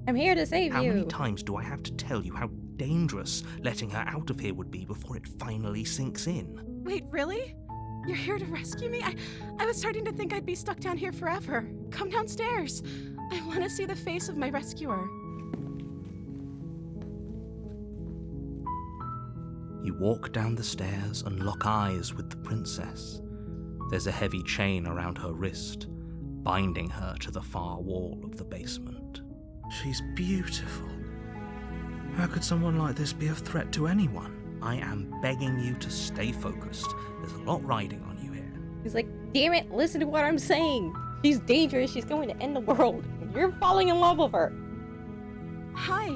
I'm here to save How you. many times do I have to tell you how dangerous letting her out of here would be before it finally sinks in? Wait, really? You're here to rescue me? I was starting to think I'd be stuck down here forever. Come downstairs. I want to see the face of my rescuer. You walk down the stairs and lock eyes with the princess. There's a heavy chain around her wrist, binding her to the far wall of the basement. She's beautiful. How could someone like this be a threat to anyone? I am begging you to stay focused. There's a lot riding on you here. He's like, damn it, listen to what I'm saying. She's dangerous, she's going to end the world. You're falling in love with her. Hi.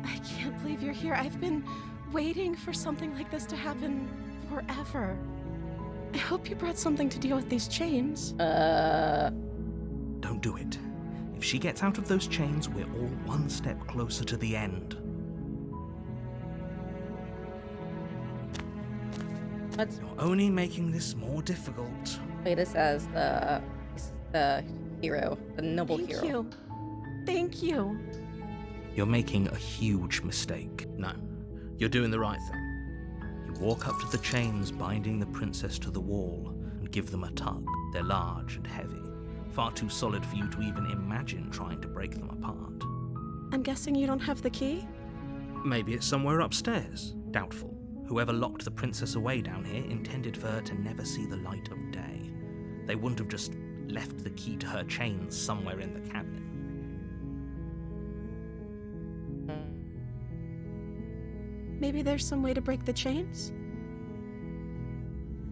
I can't believe you're here. I've been waiting for something like this to happen forever. I hope you brought something to deal with these chains. Don't do it. If she gets out of those chains, we're all one step closer to the end. Let's You're only making this more difficult. play this as the hero, the noble Thank hero. you. Thank you. You're making a huge mistake. No, you're doing the right thing. You walk up to the chains binding the princess to the wall and give them a tug. They're large and heavy, far too solid for you to even imagine trying to break them apart. I'm guessing you don't have the key? Maybe it's somewhere upstairs. Doubtful. Whoever locked the princess away down here intended for her to never see the light of day. They wouldn't have just left the key to her chains somewhere in the cabin. Maybe there's some way to break the chains?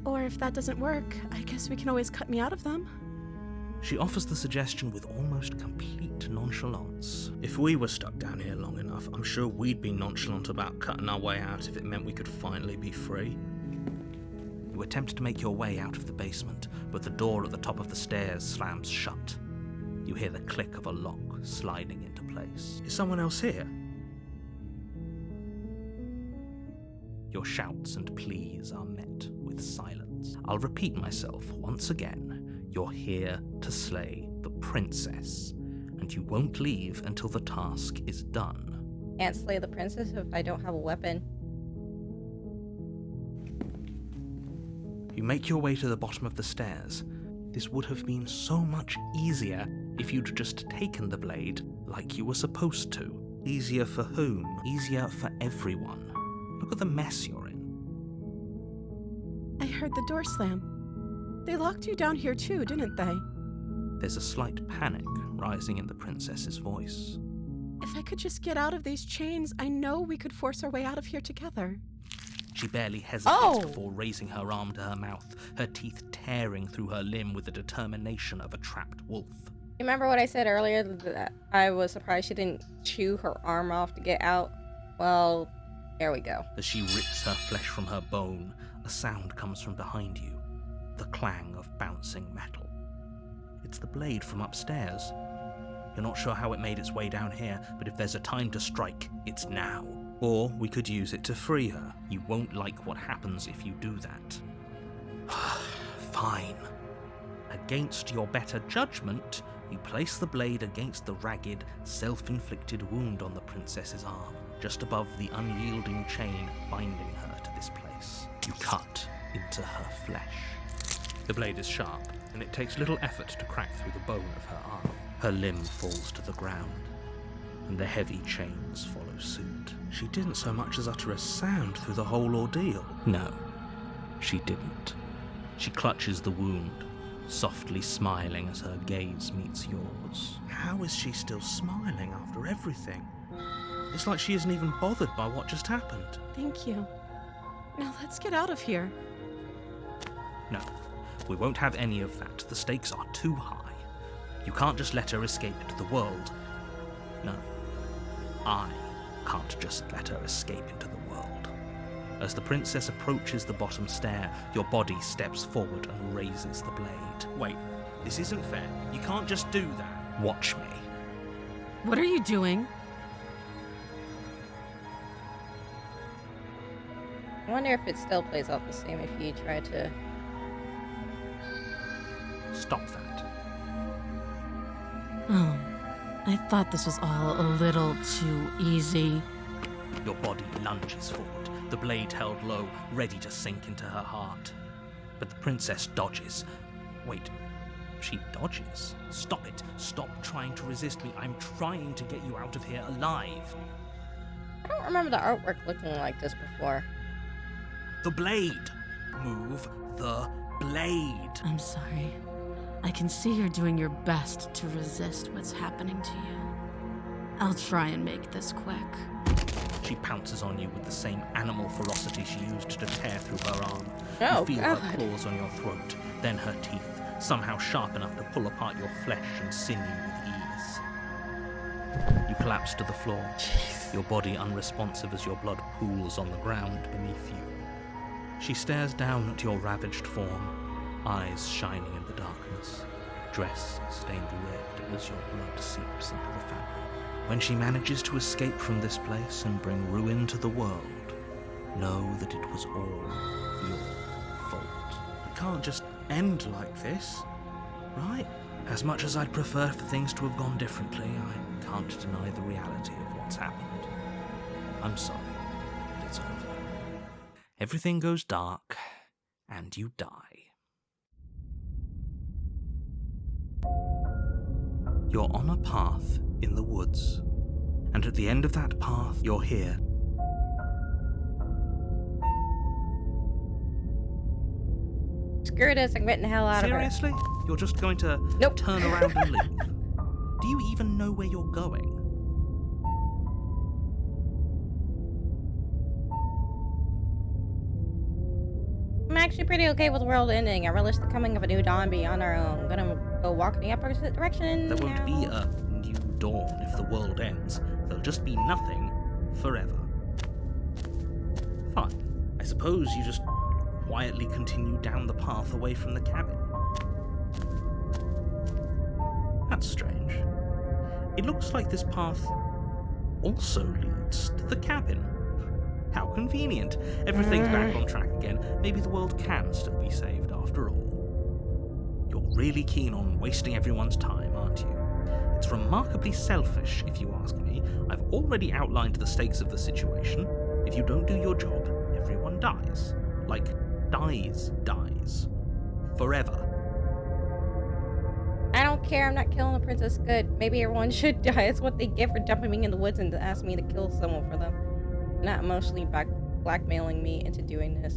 Or if that doesn't work, I guess we can always cut me out of them. She offers the suggestion with almost complete nonchalance. If we were stuck down here long enough, I'm sure we'd be nonchalant about cutting our way out if it meant we could finally be free. You attempt to make your way out of the basement, but the door at the top of the stairs slams shut. You hear the click of a lock sliding into place. Is someone else here? Your shouts and pleas are met with silence. I'll repeat myself once again. You're here to slay the princess, and you won't leave until the task is done. Can't slay the princess if I don't have a weapon. You make your way to the bottom of the stairs. This would have been so much easier if you'd just taken the blade like you were supposed to. Easier for whom? Easier for everyone. Look at the mess you're in. I heard the door slam. They locked you down here too, didn't they? There's a slight panic rising in the princess's voice. If I could just get out of these chains, I know we could force our way out of here together. She barely hesitates before raising her arm to her mouth, her teeth tearing through her limb with the determination of a trapped wolf. You remember what I said earlier that I was surprised she didn't chew her arm off to get out? Well, there we go. As she rips her flesh from her bone, a sound comes from behind you, the clang of bouncing metal. It's the blade from upstairs. You're not sure how it made its way down here, but if there's a time to strike, it's now. Or we could use it to free her. You won't like what happens if you do that. Fine. Against your better judgment, you place the blade against the ragged, self-inflicted wound on the princess's arm, just above the unyielding chain binding her to this place. You cut into her flesh. The blade is sharp, and it takes little effort to crack through the bone of her arm. Her limb falls to the ground, and the heavy chains follow suit. She didn't so much as utter a sound through the whole ordeal. No, she didn't. She clutches the wound, softly smiling as her gaze meets yours. How is she still smiling after everything? It's like she isn't even bothered by what just happened. Thank you. Now let's get out of here. No, we won't have any of that. The stakes are too high. You can't just let her escape into the world. No, I can't just let her escape into the world. As the princess approaches the bottom stair, your body steps forward and raises the blade. Wait, this isn't fair. You can't just do that. Watch me. What are you doing? I wonder if it still plays out the same if you try to... Stop that. Oh, I thought this was all a little too easy. Your body lunges forward, the blade held low, ready to sink into her heart. But the princess dodges. Wait, she dodges? Stop it. Stop trying to resist me. I'm trying to get you out of here alive. I don't remember the artwork looking like this before. The blade. Move the blade. I'm sorry. I can see you're doing your best to resist what's happening to you. I'll try and make this quick. She pounces on you with the same animal ferocity she used to tear through her arm. Oh, you feel God. her claws on your throat, then her teeth, somehow sharp enough to pull apart your flesh and sinew with ease. You collapse to the floor, your body unresponsive as your blood pools on the ground beneath you. She stares down at your ravaged form, eyes shining in the darkness, dress stained red as your blood seeps into the fabric. When she manages to escape from this place and bring ruin to the world, know that it was all your fault. It can't just end like this, right? As much as I'd prefer for things to have gone differently, I can't deny the reality of what's happened. I'm sorry, but it's over. everything goes dark, and you die. You're on a path in the woods, and at the end of that path, you're here. Screw this, I'm getting the hell out of here. Seriously? You're just going to Nope. turn around and leave? Do you even know where you're going? I'm actually pretty okay with the world ending. I relish the coming of a new dawn beyond our own. I'm gonna go walk in the opposite direction. There won't be now. a new dawn if the world ends. There'll just be nothing forever. Fine. I suppose you just quietly continue down the path away from the cabin. That's strange. It looks like this path also leads to the cabin. How convenient. Everything's back on track again. Maybe the world can still be saved after all. You're really keen on wasting everyone's time, aren't you? It's remarkably selfish, if you ask me. I've already outlined the stakes of the situation. If you don't do your job, everyone dies. Like, dies. Forever. I don't care, I'm not killing the princess. Good. Maybe everyone should die. It's what they get for dumping me in the woods and to ask me to kill someone for them. Not emotionally blackmailing me into doing this.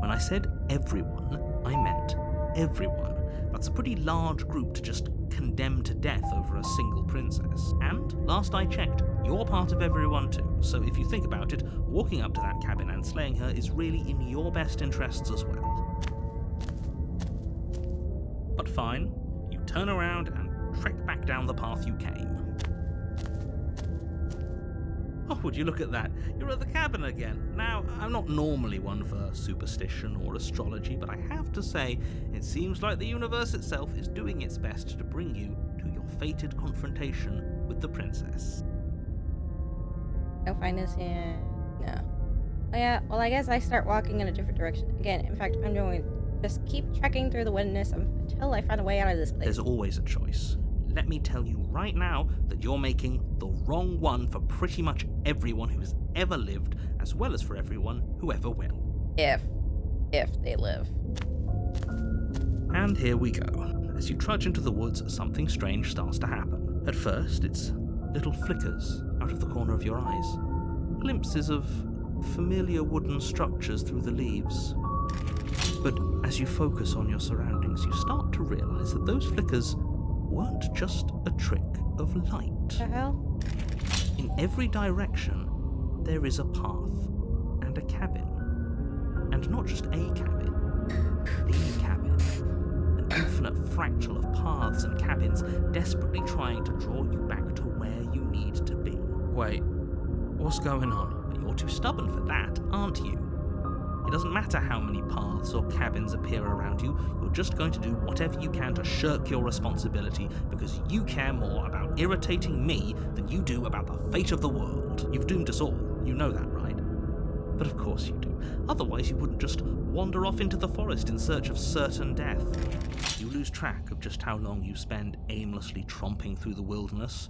When I said everyone, I meant everyone. That's a pretty large group to just condemn to death over a single princess. And, last I checked, you're part of everyone too. So if you think about it, walking up to that cabin and slaying her is really in your best interests as well. But fine, you turn around and trek back down the path you came. Oh, would you look at that? You're at the cabin again. Now, I'm not normally one for superstition or astrology, but I have to say, it seems like the universe itself is doing its best to bring you to your fated confrontation with the princess. I'll find this in... No. Oh yeah, well I guess I start walking in a different direction. Again, in fact, I'm going to just keep trekking through the wilderness until I find a way out of this place. There's always a choice. Let me tell you right now that you're making the wrong one for pretty much everyone who has ever lived, as well as for everyone who ever will. If they live. And here we go. As you trudge into the woods, something strange starts to happen. At first, it's little flickers out of the corner of your eyes. Glimpses of familiar wooden structures through the leaves. But as you focus on your surroundings, you start to realize that those flickers weren't just a trick of light. The hell? In every direction, there is a path and a cabin. And not just a cabin, the cabin. An infinite fractal of paths and cabins desperately trying to draw you back to where you need to be. Wait, what's going on? But you're too stubborn for that, aren't you? It doesn't matter how many paths or cabins appear around you, you're just going to do whatever you can to shirk your responsibility because you care more about irritating me than you do about the fate of the world. You've doomed us all, you know that, right? But of course you do. Otherwise you wouldn't just wander off into the forest in search of certain death. You lose track of just how long you spend aimlessly tromping through the wilderness.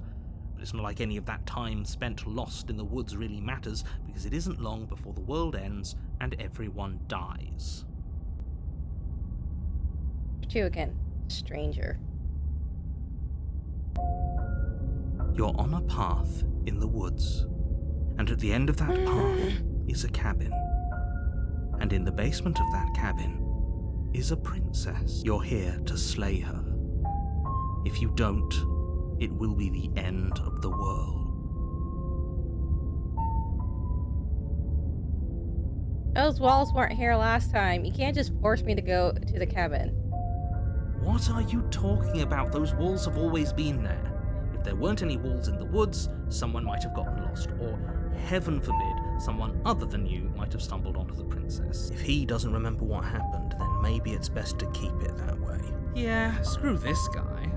But it's not like any of that time spent lost in the woods really matters, because it isn't long before the world ends and everyone dies. You again, stranger. You're on a path in the woods, and at the end of that path is a cabin. And in the basement of that cabin is a princess. You're here to slay her. If you don't, it will be the end of the world. Those walls weren't here last time. You can't just force me to go to the cabin. What are you talking about? Those walls have always been there. If there weren't any walls in the woods, someone might have gotten lost, or, heaven forbid, someone other than you might have stumbled onto the princess. If he doesn't remember what happened, then maybe it's best to keep it that way. Yeah, screw this guy.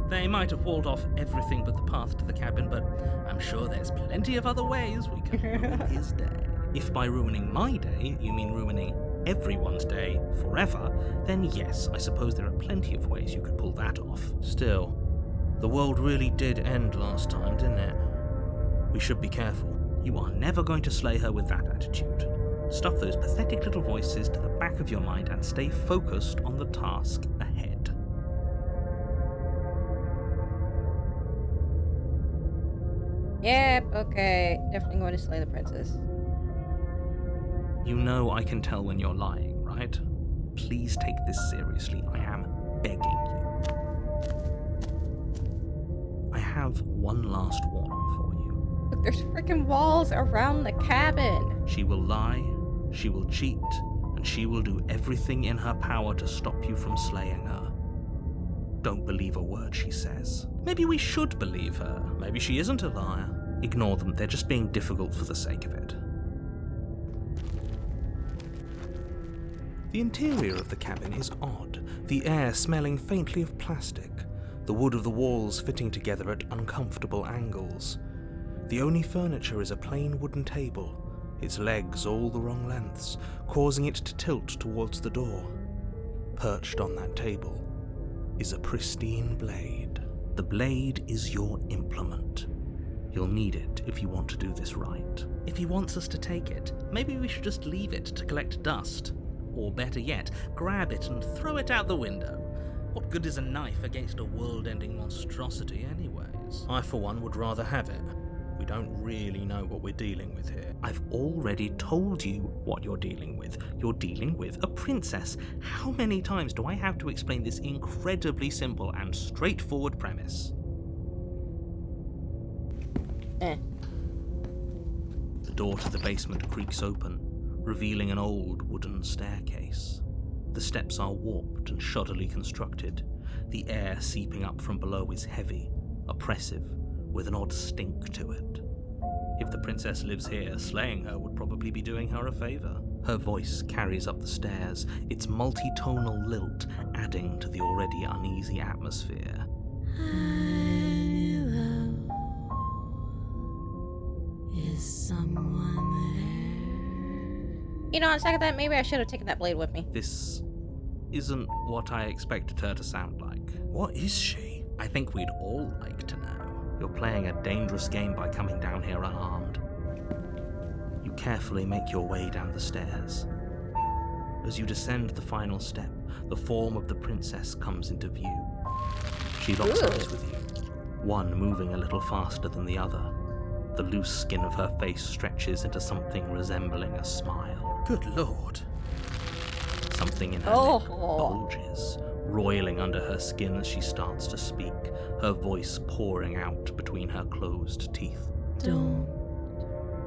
They might have walled off everything but the path to the cabin, but I'm sure there's plenty of other ways we can ruin his day. If by ruining my day, you mean ruining everyone's day forever, then yes, I suppose there are plenty of ways you could pull that off. Still, the world really did end last time, didn't it? We should be careful. You are never going to slay her with that attitude. Stuff those pathetic little voices to the back of your mind and stay focused on the task ahead. Yep, okay. Definitely going to slay the princess. You know I can tell when you're lying, right? Please take this seriously. I am begging you. I have one last warning for you. Look, there's freaking walls around the cabin. She will lie, she will cheat, and she will do everything in her power to stop you from slaying her. Don't believe a word she says. Maybe we should believe her. Maybe she isn't a liar. Ignore them, they're just being difficult for the sake of it. The interior of the cabin is odd, the air smelling faintly of plastic, the wood of the walls fitting together at uncomfortable angles. The only furniture is a plain wooden table, its legs all the wrong lengths, causing it to tilt towards the door. Perched on that table is a pristine blade. The blade is your implement. You'll need it if you want to do this right. If he wants us to take it, maybe we should just leave it to collect dust. Or better yet, grab it and throw it out the window. What good is a knife against a world-ending monstrosity anyways? I, for one, would rather have it. We don't really know what we're dealing with here. I've already told you what you're dealing with. You're dealing with a princess. How many times do I have to explain this incredibly simple and straightforward premise? The door to the basement creaks open, revealing an old wooden staircase. The steps are warped and shoddily constructed. The air seeping up from below is heavy, oppressive, with an odd stink to it. If the princess lives here, slaying her would probably be doing her a favour. Her voice carries up the stairs, its multi-tonal lilt adding to the already uneasy atmosphere. Hello. Is someone there? You know, on a second that, maybe I should have taken that blade with me. This isn't what I expected her to sound like. What is she? I think we'd all like to know. You're playing a dangerous game by coming down here unarmed. You carefully make your way down the stairs. As you descend the final step, the form of the princess comes into view. She locks eyes with you, one moving a little faster than the other. The loose skin of her face stretches into something resembling a smile. Good lord. Something in her lip bulges, roiling under her skin as she starts to speak, her voice pouring out between her closed teeth. Don't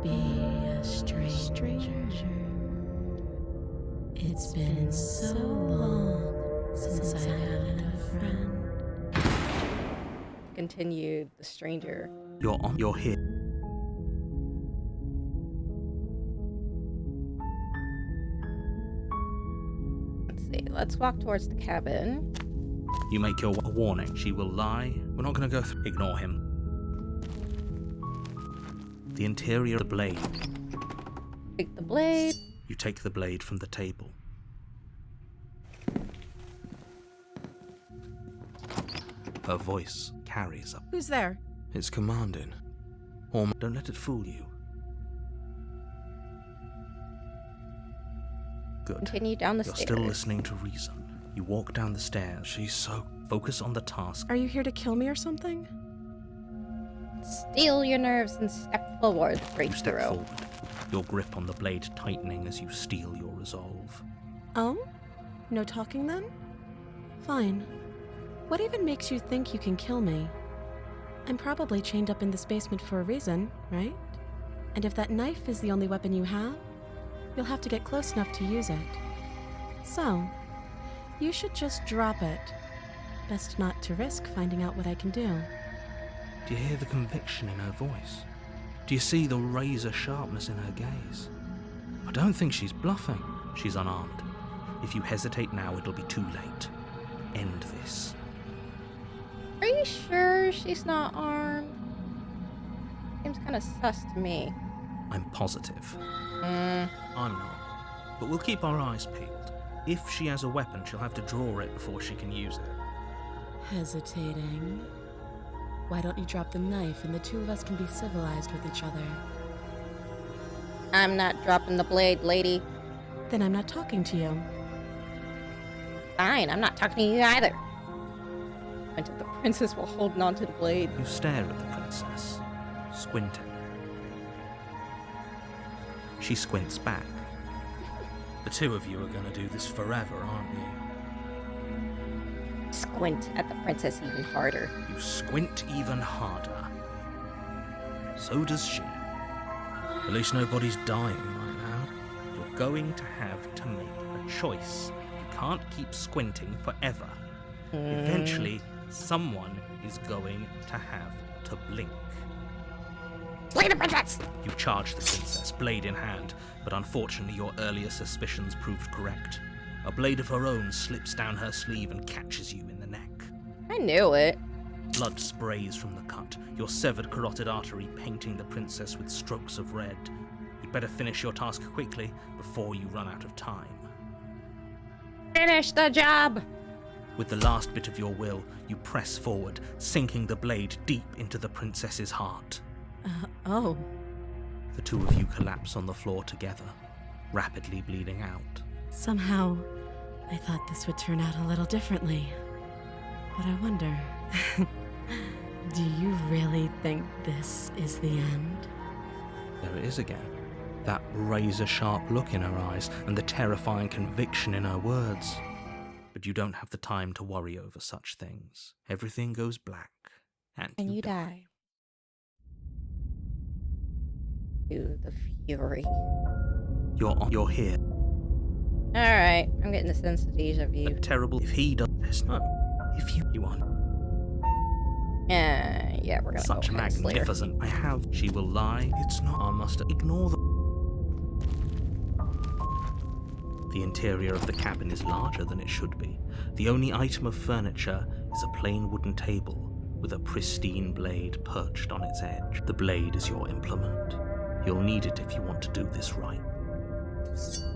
be a stranger. It's been so long since I had a friend. Continued the stranger. You're here. Let's see. Let's walk towards the cabin. You make your warning. She will lie. We're not going to go through. Ignore him. The interior of the blade. Take the blade. You take the blade from the table. Her voice carries up. Who's there? It's commanding. Or don't let it fool you. Good. Continue down the You're stairs. still listening to reason. You walk down the stairs. She's so focused on the task. Are you here to kill me or something? Steel your nerves and step forward. You Break step through. forward, your grip on the blade tightening as you steel your resolve. Oh? No talking then? Fine. What even makes you think you can kill me? I'm probably chained up in this basement for a reason, right? And if that knife is the only weapon you have, you'll have to get close enough to use it. So, you should just drop it. Best not to risk finding out what I can do. Do you hear the conviction in her voice? Do you see the razor sharpness in her gaze? I don't think she's bluffing. She's unarmed. If you hesitate now, it'll be too late. End this. Are you sure she's not armed? Seems kind of sus to me. I'm positive. I'm not. But we'll keep our eyes peeled. If she has a weapon, she'll have to draw it before she can use it. Hesitating? Why don't you drop the knife and the two of us can be civilized with each other? I'm not dropping the blade, lady. Then I'm not talking to you. Fine, I'm not talking to you either. Went to the princess while holding onto the blade. You stare at the princess, squinting. She squints back. The two of you are going to do this forever, aren't you? Squint at the princess even harder. You squint even harder. So does she. At least nobody's dying right now. You're going to have to make a choice. You can't keep squinting forever. Eventually, someone is going to have to blink. Slay the princess! You charge the princess, blade in hand, but unfortunately your earlier suspicions proved correct. A blade of her own slips down her sleeve and catches you in the neck. I knew it. Blood sprays from the cut, your severed carotid artery painting the princess with strokes of red. You'd better finish your task quickly before you run out of time. Finish the job! With the last bit of your will, you press forward, sinking the blade deep into the princess's heart. Oh. The two of you collapse on the floor together, rapidly bleeding out. Somehow, I thought this would turn out a little differently. But I wonder, do you really think this is the end? There it is again. That razor-sharp look in her eyes and the terrifying conviction in her words. But you don't have the time to worry over such things. Everything goes black, and You die. To the fury. You're here. Alright, I'm getting the sense of deja vu. Terrible. If he does this, no. If you are Yeah, we're gonna such go ahead and slay her. magnificent. I have. She will lie. It's not. I must ignore them. The interior of the cabin is larger than it should be. The only item of furniture is a plain wooden table with a pristine blade perched on its edge. The blade is your implement. You'll need it if you want to do this right.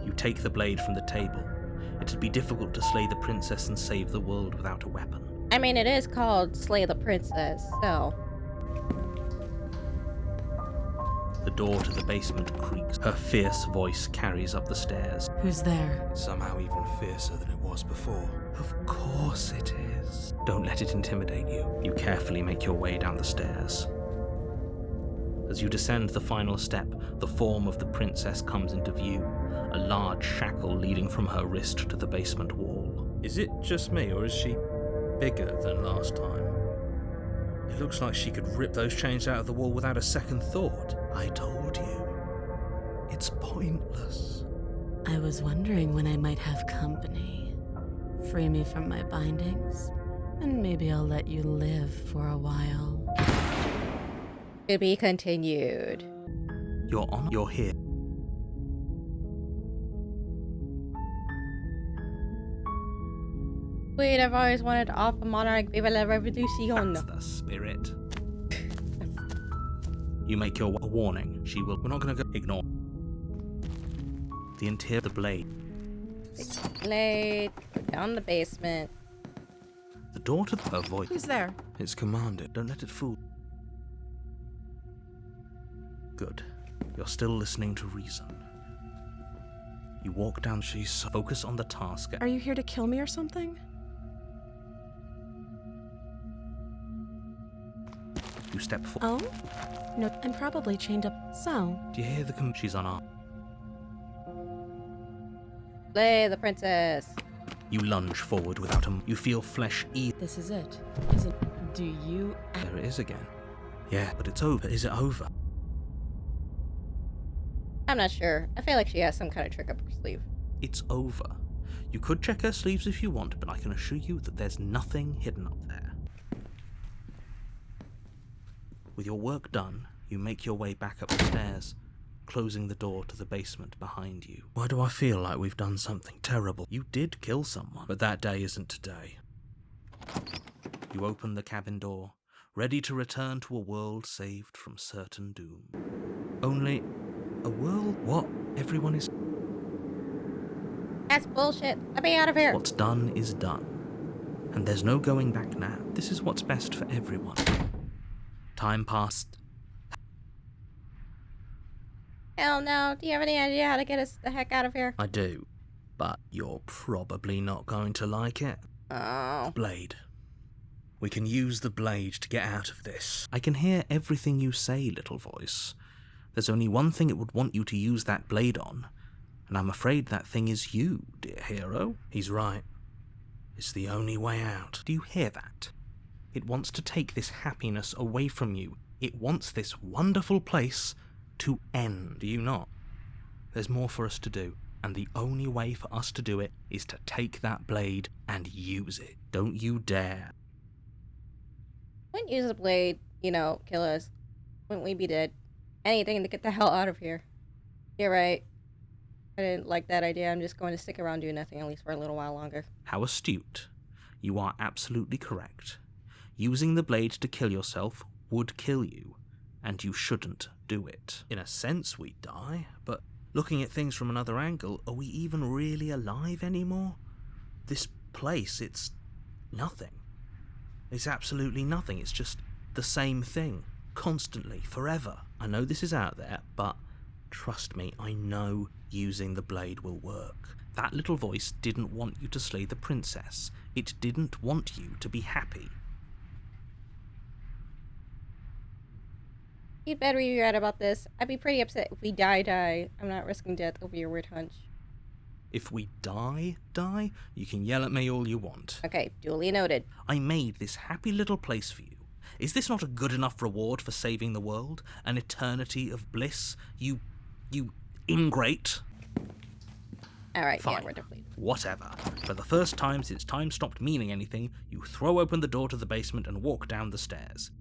You take the blade from the table. It'd be difficult to slay the princess and save the world without a weapon. I mean, it is called Slay the Princess, so... The door to the basement creaks. Her fierce voice carries up the stairs. Who's there? Somehow even fiercer than it was before. Of course it is. Don't let it intimidate you. You carefully make your way down the stairs. As you descend the final step, the form of the princess comes into view, a large shackle leading from her wrist to the basement wall. Is it just me, or is she bigger than last time? It looks like she could rip those chains out of the wall without a second thought. I told you. It's pointless. I was wondering when I might have company. Free me from my bindings, and maybe I'll let you live for a while. To be continued. You're here. Wait, I've always wanted to offer Monarch Viva la Revolution. That's the spirit. You make your warning. She will. We're not going to go. Ignore. The interior of the blade. Take the blade, go down the basement. The door to her voice. Who's there? It's commanded. Don't let it fool. Good. You're still listening to reason. You walk down. She's focus on the task. Are you here to kill me or something? You step forward. Oh? No, I'm probably chained up. So, Do you hear the she's unarmed? Slay the princess. You lunge forward without a. You feel flesh eat. this is it. Is it? Do you? There it is again. Yeah, but it's over. Is it over? I'm not sure. I feel like she has some kind of trick up her sleeve. It's over. You could check her sleeves if you want, but I can assure you that there's nothing hidden up there. With your work done, you make your way back up the stairs, closing the door to the basement behind you. Why do I feel like we've done something terrible? You did kill someone, but that day isn't today. You open the cabin door, ready to return to a world saved from certain doom. Only a world? What? Everyone is... That's bullshit. Let me out of here. What's done is done. And there's no going back now. This is what's best for everyone. Time passed. Hell no. Do you have any idea how to get us the heck out of here? I do, but you're probably not going to like it. Oh. Blade. We can use the blade to get out of this. I can hear everything you say, little voice. There's only one thing it would want you to use that blade on, and I'm afraid that thing is you, dear hero. He's right. It's the only way out. Do you hear that? It wants to take this happiness away from you. It wants this wonderful place to end. Do you not? There's more for us to do, and the only way for us to do it is to take that blade and use it. Don't you dare. Wouldn't use the blade, kill us. Wouldn't we be dead? Anything to get the hell out of here. You're right. I didn't like that idea. I'm just going to stick around doing nothing, at least for a little while longer. How astute. You are absolutely correct. Using the blade to kill yourself would kill you, and you shouldn't do it. In a sense, we die, but looking at things from another angle, are we even really alive anymore? This place, it's nothing. It's absolutely nothing. It's just the same thing, constantly, forever. I know this is out there, but trust me, I know using the blade will work. That little voice didn't want you to slay the princess. It didn't want you to be happy. You'd better be right about this. I'd be pretty upset if we die. I'm not risking death over your weird hunch. If we die, you can yell at me all you want. Okay, duly noted. I made this happy little place for you. Is this not a good enough reward for saving the world? An eternity of bliss? You ingrate? Alright, Fine. yeah, we're depleted. Whatever. For the first time since time stopped meaning anything, you throw open the door to the basement and walk down the stairs.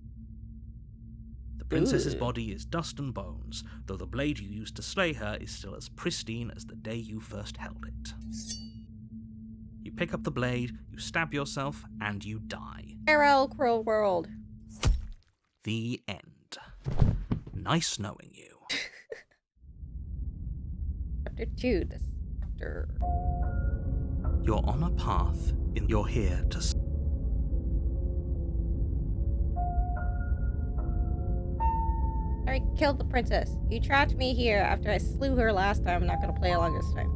The princess's body is dust and bones, though the blade you used to slay her is still as pristine as the day you first held it. You pick up the blade, you stab yourself, and you die. Farewell, cruel world. The end. Nice knowing you. Chapter 2, the Scepter. You're on a path, and you're here to... I killed the princess. You trapped me here after I slew her last time. I'm not gonna play along this time.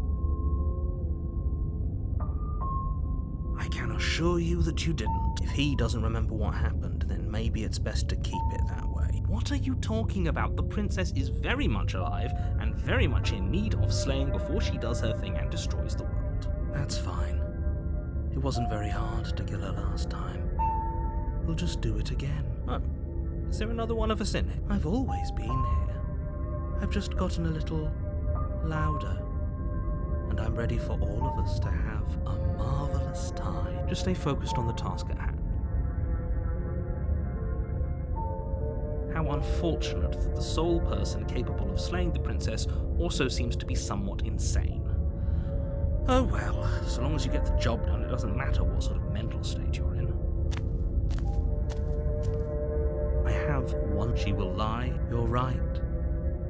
I can assure you that you didn't. If he doesn't remember what happened, then maybe it's best to keep it that way. What are you talking about? The princess is very much alive and very much in need of slaying before she does her thing and destroys the world. That's fine. It wasn't very hard to kill her last time. We'll just do it again. Oh, is there another one of us in it? I've always been here. I've just gotten a little louder. And I'm ready for all of us to have a marvelous time. Just stay focused on the task at hand. How unfortunate that the sole person capable of slaying the princess also seems to be somewhat insane. Oh well, so long as you get the job done, it doesn't matter what sort of mental state you're in. I have one. She will lie. You're right.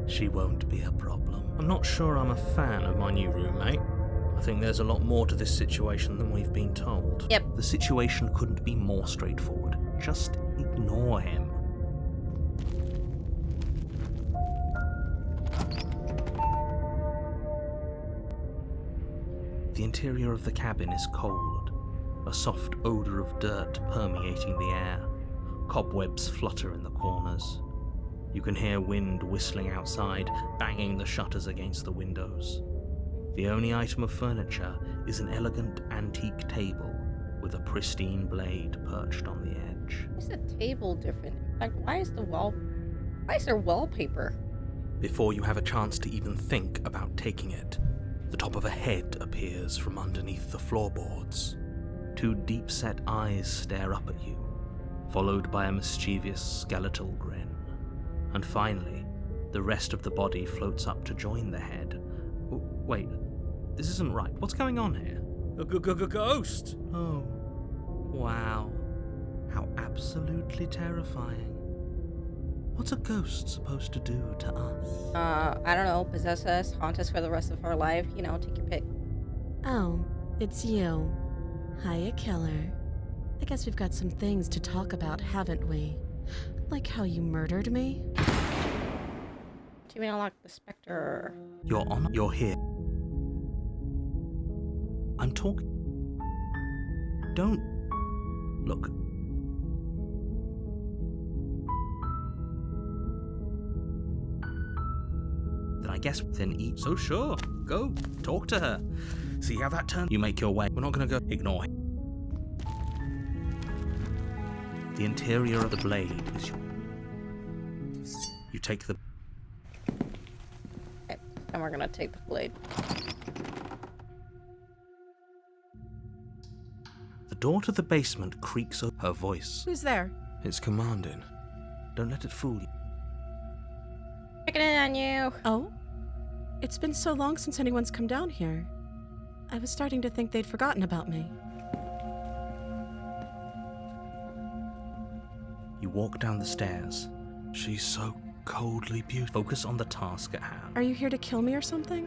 She won't be a problem. I'm not sure I'm a fan of my new roommate. I think there's a lot more to this situation than we've been told. Yep. The situation couldn't be more straightforward. Just ignore him. The interior of the cabin is cold, a soft odour of dirt permeating the air. Cobwebs flutter in the corners. You can hear wind whistling outside, banging the shutters against the windows. The only item of furniture is an elegant antique table with a pristine blade perched on the edge. Why is the table different? In fact, why is there wallpaper? Before you have a chance to even think about taking it, the top of a head appears from underneath the floorboards. Two deep-set eyes stare up at you, followed by a mischievous skeletal grin. And finally, the rest of the body floats up to join the head. Wait, this isn't right. What's going on here? A ghost! Oh, wow. How absolutely terrifying. What's a ghost supposed to do to us? I don't know, possess us, haunt us for the rest of our life, take your pick. Oh, it's you. Hiya, killer. I guess we've got some things to talk about, haven't we? Like how you murdered me? Achievement unlocked. The Spectre. You're here. I'm talking. Don't. Look. Then I guess then eat. So sure. Go. Talk to her. See how that turns. You make your way. We're not gonna go. Ignore him. The interior of the blade is your. You take the. Okay, and we're gonna take the blade. The door to the basement creaks up. Her voice. Who's there? It's commanding. Don't let it fool you. Checking in on you. Oh? It's been so long since anyone's come down here. I was starting to think they'd forgotten about me. You walk down the stairs. She's so coldly beautiful. Focus on the task at hand. Are you here to kill me or something?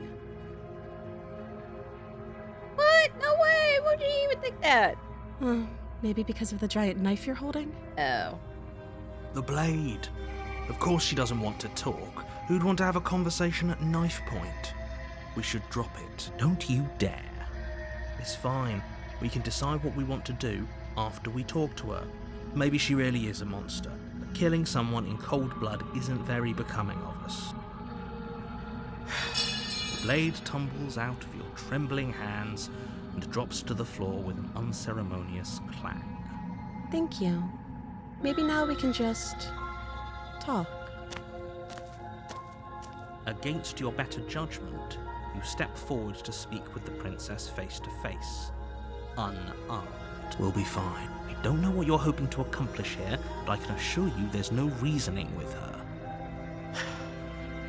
What? No way! Why'd you even think that? Maybe because of the giant knife you're holding? Oh. The blade. Of course she doesn't want to talk. Who'd want to have a conversation at knife point? We should drop it. Don't you dare. It's fine. We can decide what we want to do after we talk to her. Maybe she really is a monster, but killing someone in cold blood isn't very becoming of us. The blade tumbles out of your trembling hands and drops to the floor with an unceremonious clang. Thank you. Maybe now we can just talk. Against your better judgment, you step forward to speak with the princess face to face. Unarmed. We'll be fine. I don't know what you're hoping to accomplish here, but I can assure you there's no reasoning with her.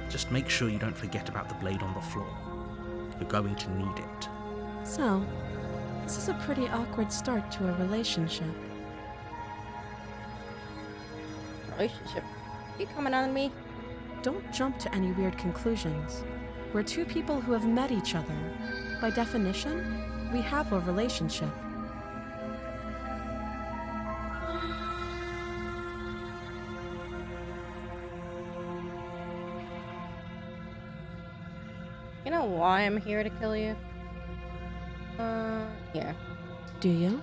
Just make sure you don't forget about the blade on the floor. You're going to need it. So, this is a pretty awkward start to a relationship. Relationship. You coming on me? Don't jump to any weird conclusions. We're two people who have met each other. By definition, we have a relationship. You know why I'm here to kill you? Yeah. Do you?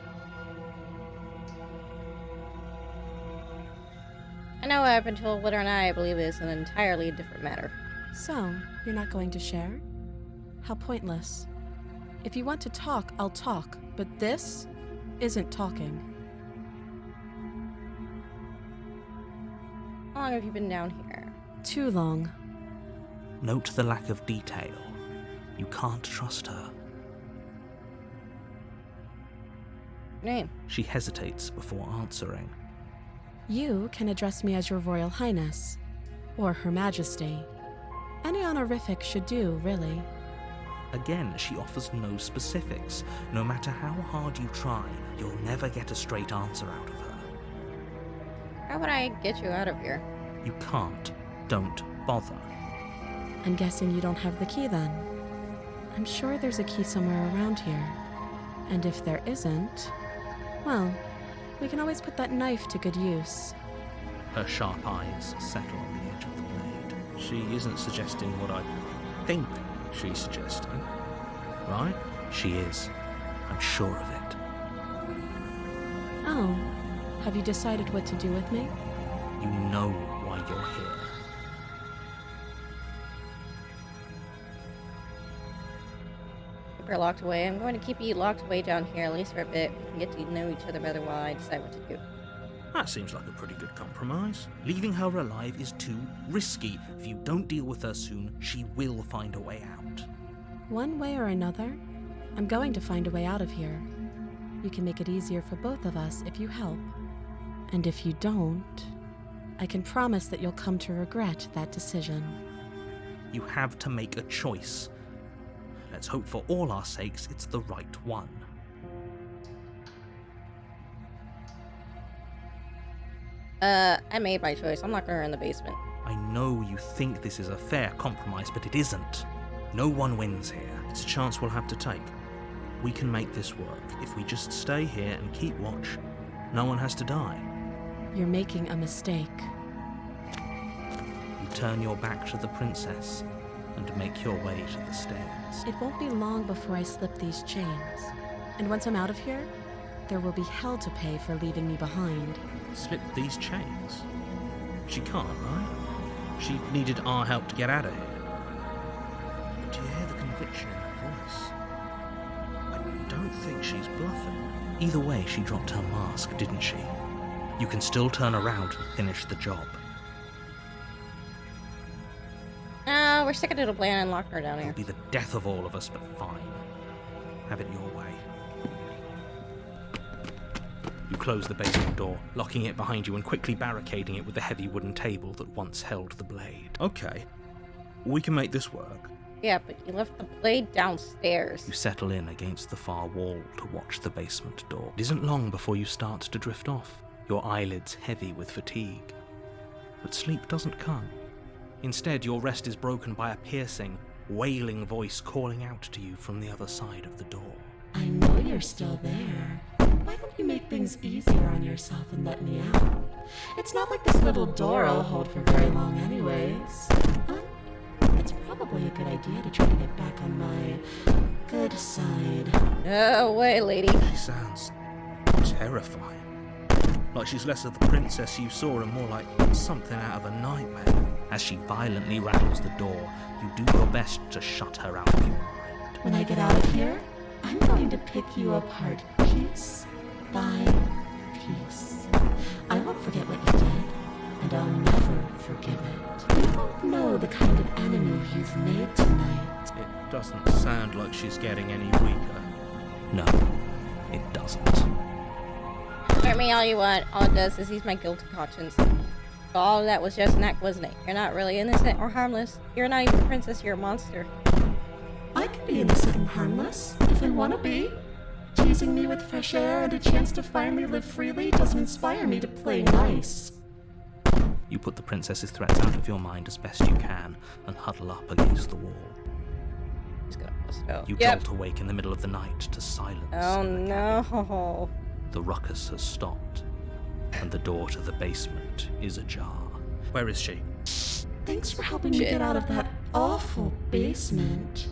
I know up until whether or not I believe is an entirely different matter. So, you're not going to share? How pointless. If you want to talk, I'll talk, but this isn't talking. How long have you been down here? Too long. Note the lack of detail. You can't trust her. Name? She hesitates before answering. You can address me as Your Royal Highness, or Her Majesty. Any honorific should do, really. Again, she offers no specifics. No matter how hard you try, you'll never get a straight answer out of her. How would I get you out of here? You can't. Don't bother. I'm guessing you don't have the key then. I'm sure there's a key somewhere around here. And if there isn't, well, we can always put that knife to good use. Her sharp eyes settle on the edge of the blade. She isn't suggesting what I think she's suggesting, right? She is. I'm sure of it. Oh, have you decided what to do with me? You know why you're here. Keep her locked away. I'm going to keep you locked away down here, at least for a bit. We can get to know each other better while I decide what to do. That seems like a pretty good compromise. Leaving her alive is too risky. If you don't deal with her soon, she will find a way out. One way or another, I'm going to find a way out of here. You can make it easier for both of us if you help. And if you don't, I can promise that you'll come to regret that decision. You have to make a choice. Let's hope for all our sakes it's the right one. I made my choice. I'm locking her in the basement. I know you think this is a fair compromise, but it isn't. No one wins here. It's a chance we'll have to take. We can make this work. If we just stay here and keep watch, no one has to die. You're making a mistake. You turn your back to the princess and make your way to the stairs. It won't be long before I slip these chains. And once I'm out of here, there will be hell to pay for leaving me behind. Slip these chains? She can't, right? She needed our help to get out of here. But do you hear the conviction in her voice? I don't think she's bluffing. Either way, she dropped her mask, didn't she? You can still turn around and finish the job. No, we're sticking to the plan and locking her down here. It'll be the death of all of us, but fine. Have it your way. You close the basement door, locking it behind you and quickly barricading it with the heavy wooden table that once held the blade. Okay, we can make this work. Yeah, but you left the blade downstairs. You settle in against the far wall to watch the basement door. It isn't long before you start to drift off, your eyelids heavy with fatigue. But sleep doesn't come. Instead, your rest is broken by a piercing, wailing voice calling out to you from the other side of the door. I know you're still there. Why don't you make things easier on yourself and let me out? It's not like this little door will hold for very long anyways. But it's probably a good idea to try to get back on my good side. No way, lady. She sounds terrifying. Like she's less of the princess you saw and more like something out of a nightmare. As she violently rattles the door, you do your best to shut her out of your mind. When I get out of here, I'm going to pick you apart piece by piece. I won't forget what you did, and I'll never forgive it. You don't know the kind of enemy you've made tonight. It doesn't sound like she's getting any weaker. No, it doesn't. Scare me all you want. All it does is ease my guilty conscience. All of that was just an act, wasn't it? You're not really innocent or harmless. You're not even a princess, you're a monster. I can be innocent and harmless, if I want to be. Teasing me with fresh air and a chance to finally live freely doesn't inspire me to play nice. You put the princess's threats out of your mind as best you can and huddle up against the wall. Just gonna bust it out. You jolt awake in the middle of the night to silence. Oh in the cabin. no. The ruckus has stopped, and the door to the basement is ajar. Where is she? Thanks for helping me Shit. get out of that awful basement.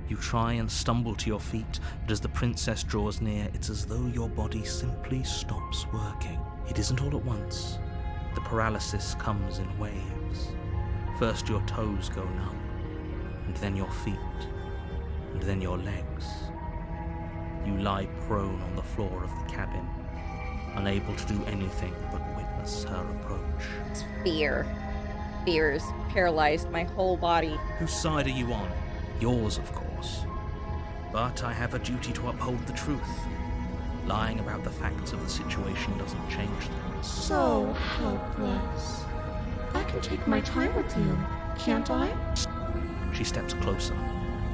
You try and stumble to your feet, but as the princess draws near, it's as though your body simply stops working. It isn't all at once. The paralysis comes in waves. First your toes go numb, and then your feet, and then your legs. You lie prone on the floor of the cabin, unable to do anything but witness her approach. It's fear. Fear has paralyzed my whole body. Whose side are you on? Yours, of course. But I have a duty to uphold the truth. Lying about the facts of the situation doesn't change them. So helpless. I can take my time with you, can't I? She steps closer,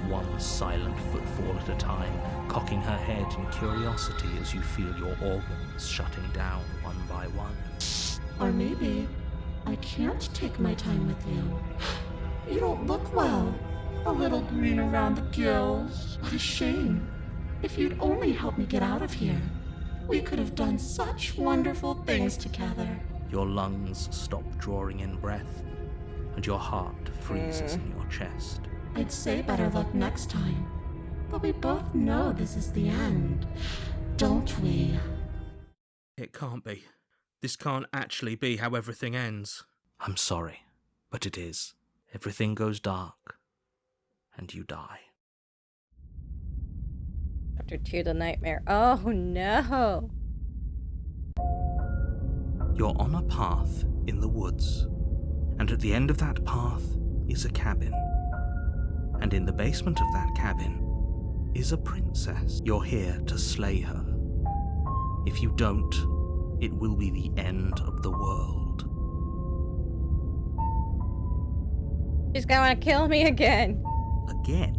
one silent footfall at a time, cocking her head in curiosity as you feel your organs shutting down one by one. Or maybe I can't take my time with you. You don't look well. A little green around the gills. What a shame. If you'd only helped me get out of here, we could have done such wonderful things together. Your lungs stop drawing in breath, and your heart freezes in your chest. I'd say better luck next time. But we both know this is the end, don't we? It can't be. This can't actually be how everything ends. I'm sorry, but it is. Everything goes dark, and you die. Chapter 2, the nightmare. Oh no. You're on a path in the woods, and at the end of that path is a cabin. And in the basement of that cabin is a princess. You're here to slay her. If you don't, it will be the end of the world. She's gonna kill me again. Again?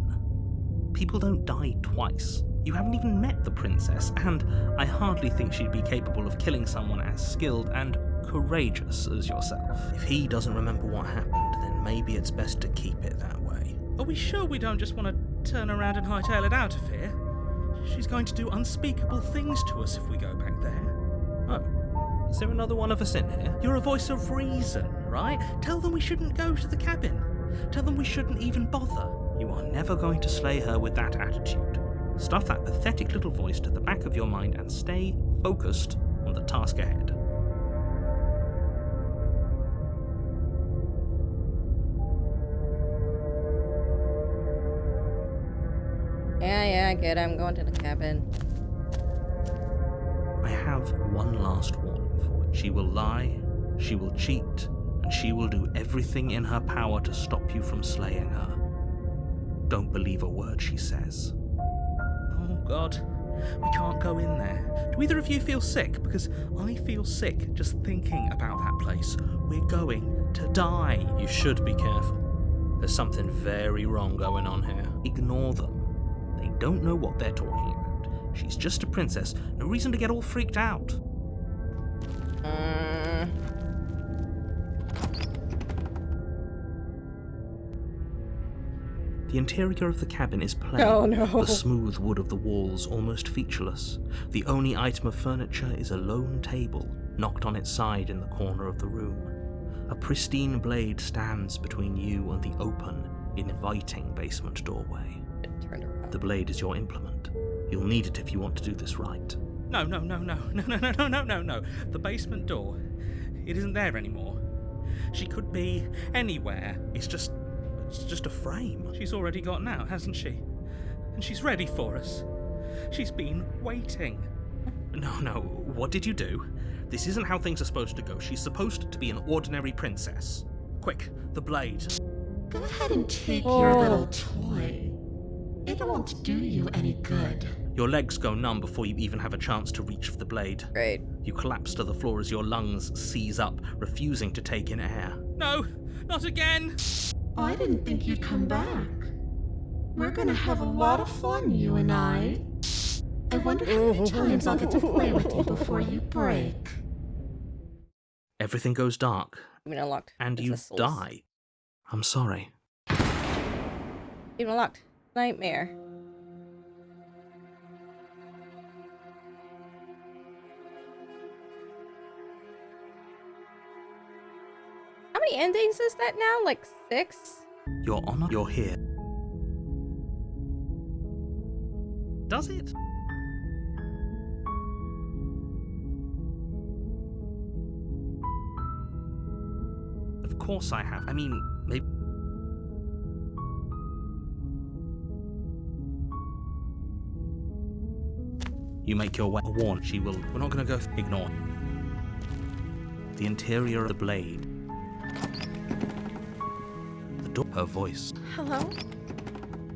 People don't die twice. You haven't even met the princess, and I hardly think she'd be capable of killing someone as skilled and courageous as yourself. If he doesn't remember what happened, then maybe it's best to keep it that way. Are we sure we don't just want to turn around and hightail it out of here? She's going to do unspeakable things to us if we go back there. Oh, is there another one of us in here? You're a voice of reason, right? Tell them we shouldn't go to the cabin. Tell them we shouldn't even bother. You are never going to slay her with that attitude. Stuff that pathetic little voice to the back of your mind and stay focused on the task ahead. Yeah, good. I'm going to the cabin. I have one last warning for you. She will lie, she will cheat, and she will do everything in her power to stop you from slaying her. Don't believe a word she says. Oh, God. We can't go in there. Do either of you feel sick? Because I feel sick just thinking about that place. We're going to die. You should be careful. There's something very wrong going on here. Ignore them. They don't know what they're talking about. She's just a princess. No reason to get all freaked out. The interior of the cabin is plain, Oh, no. the smooth wood of the walls almost featureless. The only item of furniture is a lone table, knocked on its side in the corner of the room. A pristine blade stands between you and the open, inviting basement doorway. Turned around. The blade is your implement. You'll need it if you want to do this right. No. The basement door. It isn't there anymore. She could be anywhere. It's just a frame. She's already gotten out, hasn't she? And she's ready for us. She's been waiting. No, what did you do? This isn't how things are supposed to go. She's supposed to be an ordinary princess. Quick, the blade. Go ahead and take your little toy. It won't do you any good. Your legs go numb before you even have a chance to reach for the blade. Great. You collapse to the floor as your lungs seize up, refusing to take in air. No, not again. I didn't think you'd come back. We're gonna have a lot of fun, you and I. I wonder how many times I'll get to play with you before you break. Everything goes dark, Even unlocked. and you Princess souls. die. I'm sorry. Even unlocked. Nightmare. How many endings is that now? Like 6? Your Honor, you're here. Does it? Of course I have. I mean, maybe... You make your way. Warn, she will... We're not gonna go... Ignore. The interior of the blade. The door... Her voice. Hello?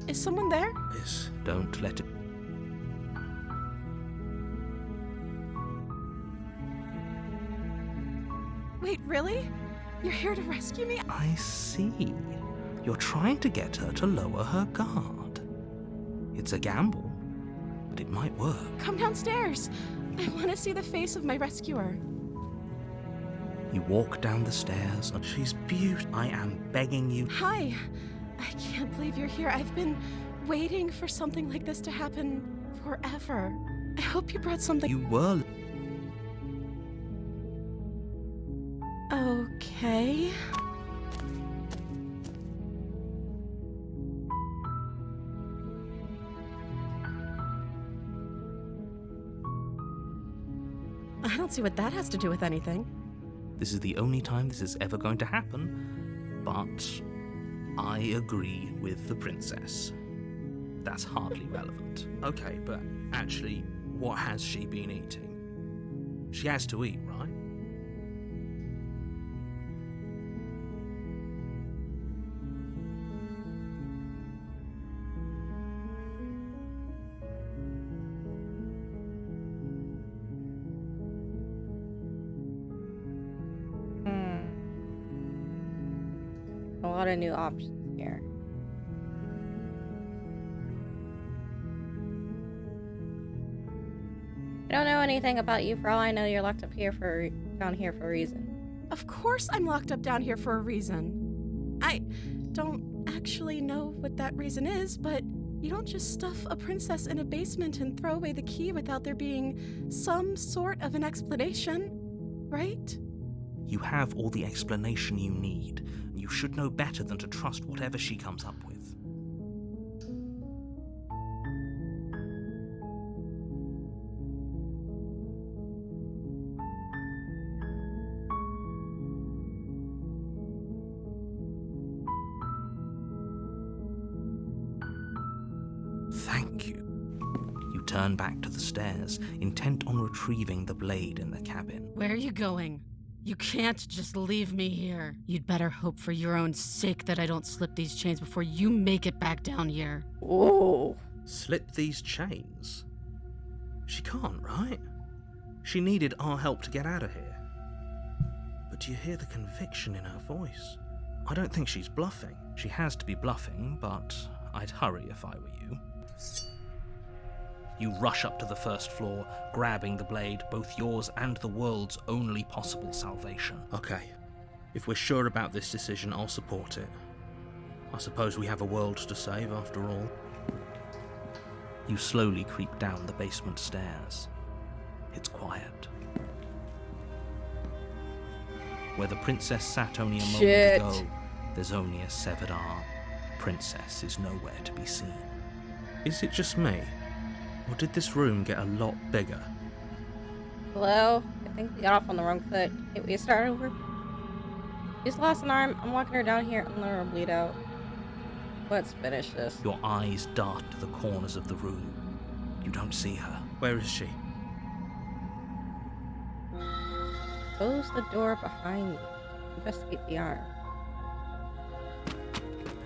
Is someone there? Yes. Don't let it... Wait, really? You're here to rescue me? I see. You're trying to get her to lower her guard. It's a gamble, but it might work. Come downstairs. I want to see the face of my rescuer. You walk down the stairs and she's beautiful. I am begging you. Hi. I can't believe you're here. I've been waiting for something like this to happen forever. I hope you brought something. You were... Okay. I don't see what that has to do with anything. This is the only time this is ever going to happen, but I agree with the princess. That's hardly relevant. Okay, but actually, what has she been eating? She has to eat, right? A lot of new options here. I don't know anything about you. For all I know, you're locked up here down here for a reason. Of course I'm locked up down here for a reason. I don't actually know what that reason is, but you don't just stuff a princess in a basement and throw away the key without there being some sort of an explanation, right? You have all the explanation you need, and you should know better than to trust whatever she comes up with. Thank you. You turn back to the stairs, intent on retrieving the blade in the cabin. Where are you going? You can't just leave me here. You'd better hope for your own sake that I don't slip these chains before you make it back down here. Whoa. Slip these chains? She can't, right? She needed our help to get out of here. But do you hear the conviction in her voice? I don't think she's bluffing. She has to be bluffing, but I'd hurry if I were you. You rush up to the first floor, grabbing the blade, both yours and the world's only possible salvation. Okay, if we're sure about this decision, I'll support it. I suppose we have a world to save after all. You slowly creep down the basement stairs. It's quiet. Where the princess sat only a Shit. moment ago, there's only a severed arm. Princess is nowhere to be seen. Is it just me? Or did this room get a lot bigger? Hello? I think we got off on the wrong foot. Can't we start over? She's lost an arm. I'm walking her down here and let her bleed out. Let's finish this. Your eyes dart to the corners of the room. You don't see her. Where is she? Close the door behind you. Investigate the arm.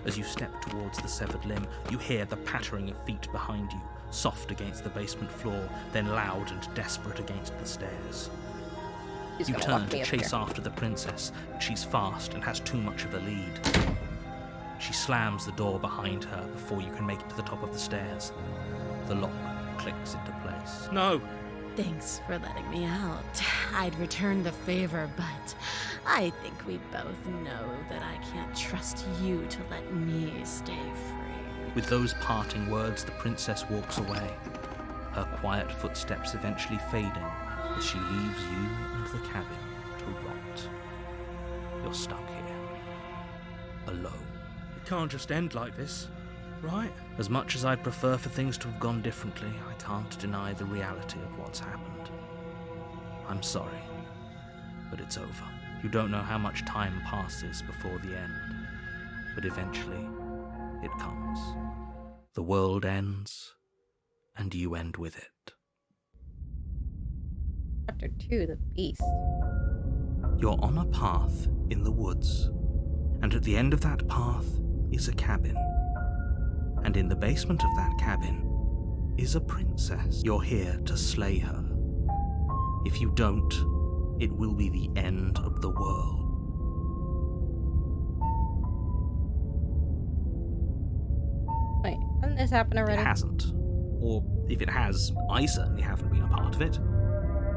As you step towards the severed limb, you hear the pattering of feet behind you, soft against the basement floor, then loud and desperate against the stairs. She's You gonna turn lock to me up chase here. after the princess, but she's fast and has too much of a lead. She slams the door behind her before you can make it to the top of the stairs. The lock clicks into place. No! Thanks for letting me out. I'd return the favor, but I think we both know that I can't trust you to let me stay free. With those parting words, the princess walks away, her quiet footsteps eventually fading as she leaves you and the cabin to rot. You're stuck here, alone. It can't just end like this, right? As much as I'd prefer for things to have gone differently, I can't deny the reality of what's happened. I'm sorry, but it's over. You don't know how much time passes before the end, but eventually it comes. The world ends, and you end with it. Chapter 2, The Beast. You're on a path in the woods, and at the end of that path is a cabin. And in the basement of that cabin is a princess. You're here to slay her. If you don't, it will be the end of the world. Wait, hasn't this happened It already? hasn't. Or if it has, I certainly haven't been a part of it.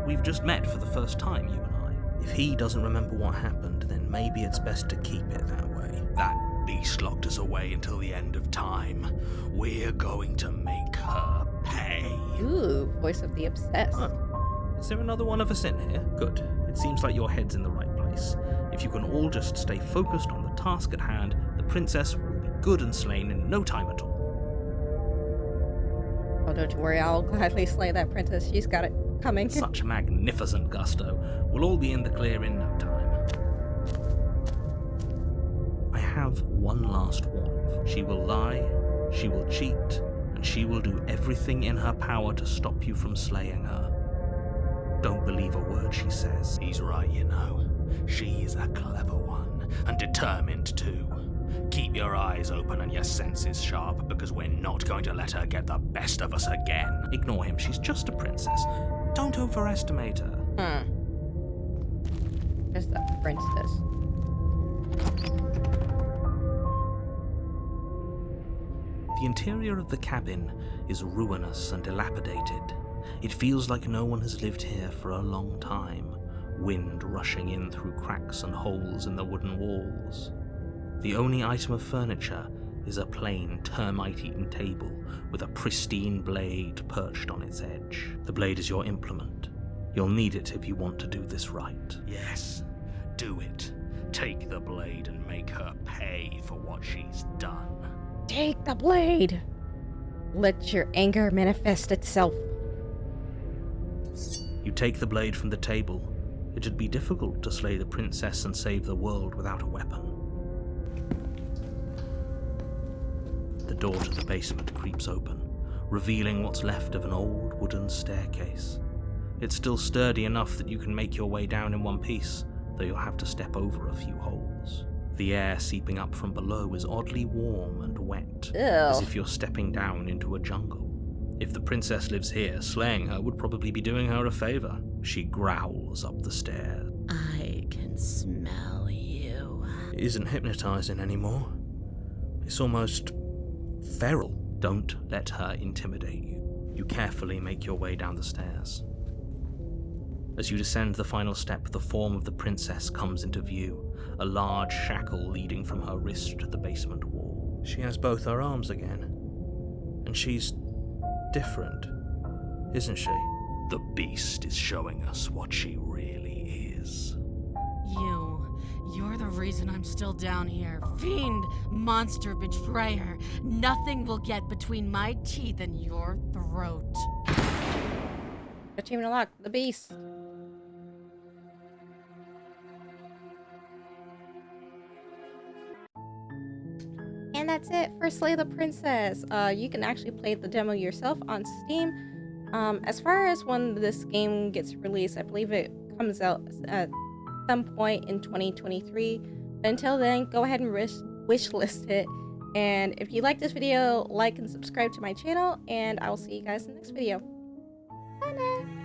We've just met for the first time, you and I. If he doesn't remember what happened, then maybe it's best to keep it that way. That beast locked us away until the end of time. We're going to make her pay. Ooh, voice of the obsessed. Oh, is there another one of us in here? Good. It seems like your head's in the right place. If you can all just stay focused on the task at hand, the princess will be good and slain in no time at all. Oh, don't you worry, I'll gladly slay that princess. She's got it coming. Such magnificent gusto. We'll all be in the clear in no time. I have one last warning. She will lie, she will cheat, and she will do everything in her power to stop you from slaying her. Don't believe a word she says. He's right, you know. She's a clever one, and determined too. Keep your eyes open and your senses sharp, because we're not going to let her get the best of us again. Ignore him, she's just a princess. Don't overestimate her. There's the princess. The interior of the cabin is ruinous and dilapidated. It feels like no one has lived here for a long time, wind rushing in through cracks and holes in the wooden walls. The only item of furniture is a plain, termite-eaten table with a pristine blade perched on its edge. The blade is your implement. You'll need it if you want to do this right. Yes, Do it. Take the blade and make her pay for what she's done. Take the blade. Let your anger manifest itself. You take the blade from the table. It'd be difficult to slay the princess and save the world without a weapon. The door to the basement creeps open, revealing what's left of an old wooden staircase. It's still sturdy enough that you can make your way down in one piece, though you'll have to step over a few holes. The air seeping up from below is oddly warm and wet, as if you're stepping down into a jungle. If the princess lives here, slaying her would probably be doing her a favor. She growls up the stairs. I can smell you. It isn't hypnotizing anymore. It's almost feral. Don't let her intimidate you. You carefully make your way down the stairs. As you descend the final step, the form of the princess comes into view, a large shackle leading from her wrist to the basement wall. She has both her arms again. And she's different, isn't she? The beast is showing us what she really is. You're the reason I'm still down here. Fiend, monster, betrayer. Nothing will get between my teeth and your throat. Achievement unlocked. The beast. And that's it for Slay the Princess. You can actually play the demo yourself on Steam. As far as when this game gets released, I believe it comes out at some point in 2023. But until then, go ahead and wishlist it. And if you like this video, like and subscribe to my channel, and I will see you guys in the next video. Bye now.